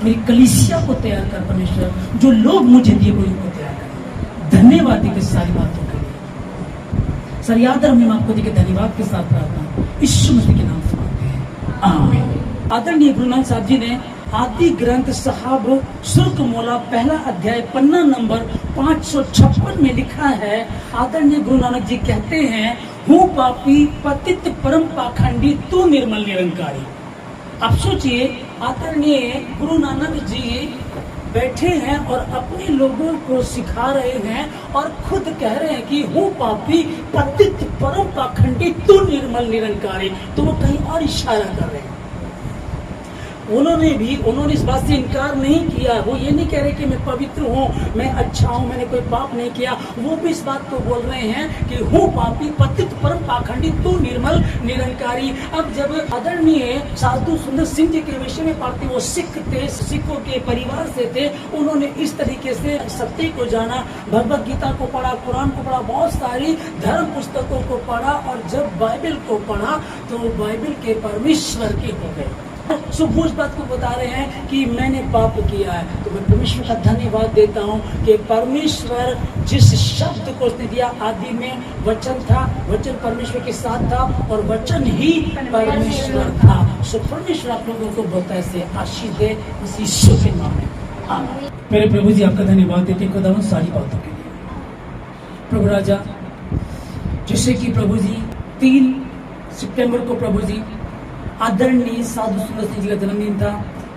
मेरी कलीसिया को तैयार कर परमेश्वर, जो लोग मुझे दिए वो इनको तैयार कर। धन्यवाद दी सारी बातों के लिए। सारी आदर हम आपको देके धन्यवाद के साथ प्रार्थना यीशु मसीह के नाम से मांगते हैं, आमीन। आदरणीय गुरु नानक साहब जी ने आदि ग्रंथ साहब शुल्क मोला पहला अध्याय पन्ना नंबर 556 में लिखा है। आदरणीय गुरु नानक जी कहते हैं, हूँ पापी पतित परम पाखंडी तू निर्मल निरंकारी। आप सोचिए, आदरणीय गुरु नानक जी बैठे हैं और अपने लोगों को सिखा रहे हैं और खुद कह रहे हैं कि हूँ पापी पतित परम पाखंडी तू निर्मल निरंकारी। तो वो कहीं और इशारा कर रहे हैं। उन्होंने इस बात से इनकार नहीं किया। वो ये नहीं कह रहे कि मैं पवित्र हूँ, मैं अच्छा हूँ, मैंने कोई पाप नहीं किया। वो भी इस बात को बोल रहे हैं कि हूँ पापी पतित परम पाखंडी तू निर्मल निरंकारी। अब जब आदरणीय साधु सुंदर सिंह जी के विषय में पढ़ते, वो सिख थे, सिखों के परिवार से थे। उन्होंने इस तरीके से सत्य को जाना, भगवत गीता को पढ़ा, कुरान को पढ़ा, बहुत सारी धर्म पुस्तकों को पढ़ा और जब बाइबल को पढ़ा तो बाइबल के परमेश्वर के हो गए। सो वो इस बात को बता रहे हैं कि मैंने पाप किया है। तो मैं परमेश्वर का धन्यवाद देता हूँ कि परमेश्वर जिस शब्द को उसने दिया, आदि में वचन था, वचन परमेश्वर के साथ था और वचन ही परमेश्वर था। सो परमेश्वर आप लोगों को बहुत ऐसे आशीष दे इस यीशु के नाम में, आमीन। मेरे प्रभु जी आपका धन्यवाद देते खुदावन सारी बातों के लिए। प्रभु राजा, जैसे कि प्रभु जी 3 सितंबर को प्रभु जी आदरणीय साधु सुंदर सिंह जी का जन्मदिन था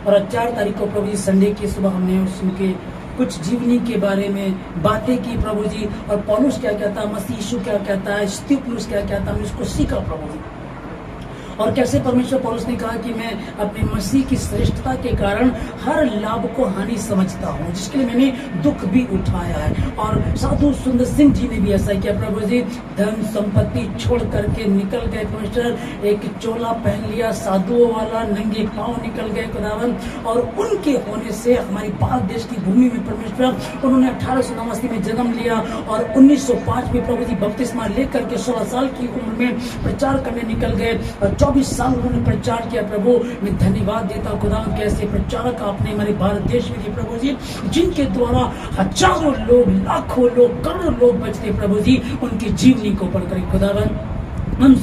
और 4 तारीख को प्रभु जी संडे की सुबह हमने उनके कुछ जीवनी के बारे में बातें की प्रभु जी। और पौलुस क्या कहता है, मसीह यीशु क्या कहता है, स्तिफनुस क्या कहता है, हमने उसको सीखा प्रभु जी। और कैसे परमेश्वर पौलुस ने कहा कि मैं अपने मसीह की श्रेष्ठता के कारण हर लाभ को हानि समझता हूँ, जिसके लिए मैंने दुख भी उठाया है। और साधु सुंदर सिंह जी ने भी ऐसा किया प्रभु जी। धन संपत्ति छोड़ करके निकल गए परमेश्वर, एक चोला पहन लिया साधुओं वाला, नंगे पांव निकल गए खुदावन। और उनके होने से हमारी भारत देश की भूमि में परमेश्वर उन्होंने 1889 में जन्म लिया और 1905 में प्रभु जी बपतिस्मा लेकर के 16 साल की उम्र में प्रचार करने निकल गए और 24 साल उन्होंने प्रचार किया। प्रभु मैं धन्यवाद देता हूँ खुदा के ऐसे प्रचारक आपने हमारे भारत देश में प्रभु जी, जिनके द्वारा हजारों लोग, लाखों लोग, करोड़ों लोग बचते प्रभु जी उनकी जीवनी को पढ़कर। खुदावन हम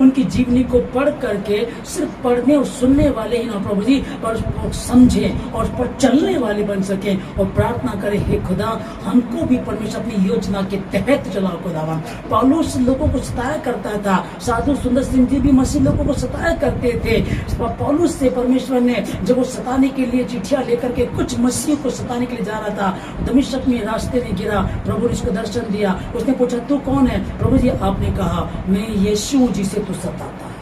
उनकी जीवनी को पढ़ करके सिर्फ पढ़ने और सुनने वाले ही ना प्रभु जी, पर समझे और पर चलने वाले बन सके। और प्रार्थना करें हे खुदा, हमको भी परमेश्वर अपनी योजना के तहत चलाओ खुदावा। पौलुस लोगों को सताया करता था, साधु सुंदर सिंह जी भी मसीह लोगों को सताया करते थे। पौलुस से परमेश्वर ने जब वो सताने के लिए चिट्ठियां लेकर के कुछ मसीह को सताने के लिए जा रहा था, दमिश्क में रास्ते में गिरा, प्रभु ने उसको दर्शन दिया। उसने पूछा तू कौन है? प्रभु जी आपने कहा मैं यीशु जिसे तू सताता है।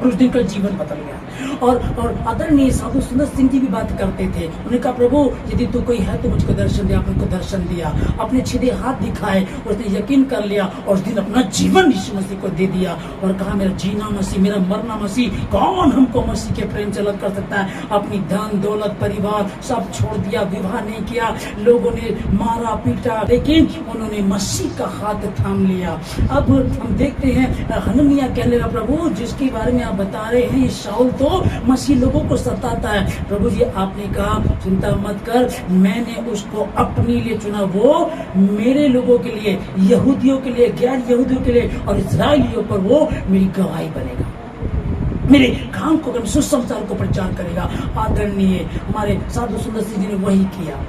और उस दिन का जीवन बदल गया। और आदरणीय साधु सुंदर सिंह जी भी बात करते थे। उन्होंने कहा प्रभु यदि तू कोई है तो मुझको दर्शन दे। आपने उनको दर्शन दिया, अपने सीधे हाथ दिखाए, उसने यकीन कर लिया और उस दिन अपना जीवन यीशु मसीह को दे दिया और कहा मेरा जीना मसीह, मेरा मरना मसीह। कौन हमको मसीह के प्रेम से अलग कर सकता है? अपनी धन दौलत परिवार सब छोड़ दिया, विवाह नहीं किया, लोगों ने मारा पीटा, लेकिन उन्होंने मसीह का हाथ थाम लिया। अब हम देखते हैं हननिया कहने लगा प्रभु जिसके बारे में आप बता रहे हैं, ये शाऊल तो मसीह लोगों को सताता है। प्रभु जी आपने कहा चिंता मत कर, मैंने उसको अपने लिए चुना, वो मेरे लोगों के लिए, यहूदियों के लिए, गैर यहूदियों के लिए और इस्राएलियों पर वो मेरी गवाही बनेगा, मेरे काम को, सुसमाचार को प्रचार करेगा। आदरणीय हमारे साधु सुंदर सिंह जी ने वही किया।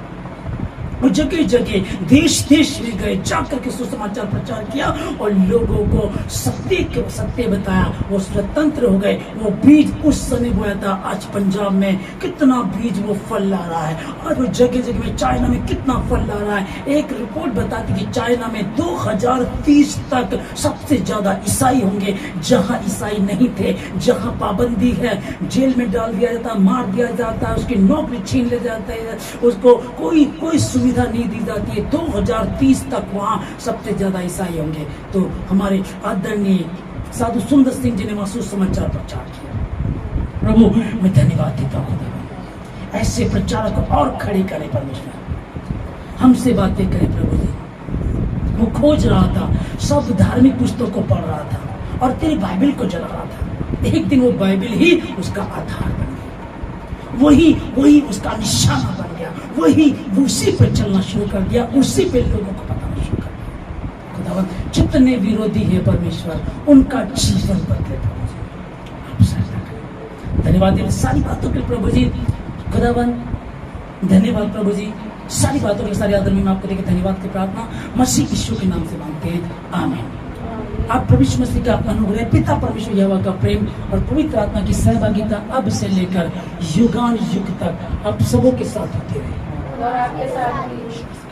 और जगह जगह देश देश में गए, जाकर के सुसमाचार प्रचार किया और लोगों को सत्य बताया। वो स्वतंत्र हो गए। वो बीज उस समय बोया था, आज पंजाब में कितना बीज वो फल ला रहा है। और वो जगह जगह में, चाइना में कितना फल ला रहा है। एक रिपोर्ट बताती कि चाइना में 2030 तक सबसे ज्यादा ईसाई होंगे। जहाँ ईसाई नहीं थे, जहाँ पाबंदी है, जेल में डाल दिया जाता, मार दिया जाता है, उसकी नौकरी छीन ले जाता है, उसको कोई सुविधा नहीं दी जाती है। 2030 तक वहाँ सबसे ज्यादा ईसाई होंगे। तो हमारे आदरणीय साधु सुंदर सिंह जी ने वहाँ सुसमाचार प्रचार किया। प्रभु मैं धन्यवाद देता हूँ, ऐसे प्रचारक और खड़े करें परमेश्वर, हमसे बातें करें प्रभु जी। वो खोज रहा था, सब धार्मिक पुस्तकों को पढ़ रहा था और तेरी बाइबल को जला रहा था। एक दिन वो बाइबल ही उसका आधार बन गया, वही उसका निशाना बन गया, वही उसी पे चलना शुरू कर दिया, उसी पे लोगों को बताना शुरू कर दिया। खुदावन जितने विरोधी है परमेश्वर, उनका जीवन बदले प्रभु जी। आप सहायता करें। धन्यवाद इन सारी बातों के लिए प्रभु जी। खुदावन धन्यवाद प्रभु जी, सारी बातों के सारे आदर में आपको देकर धन्यवाद की प्रार्थना मसीह यीशु के नाम से मांगते हैं, आमीन। आप प्रभु यीशु मसीह का अनुग्रह, पिता परमेश्वर यहोवा का प्रेम और पवित्र आत्मा की सहभागिता अब से लेकर युगान युग तक आप सबों के साथ होती रहे। और आपके साथ भी।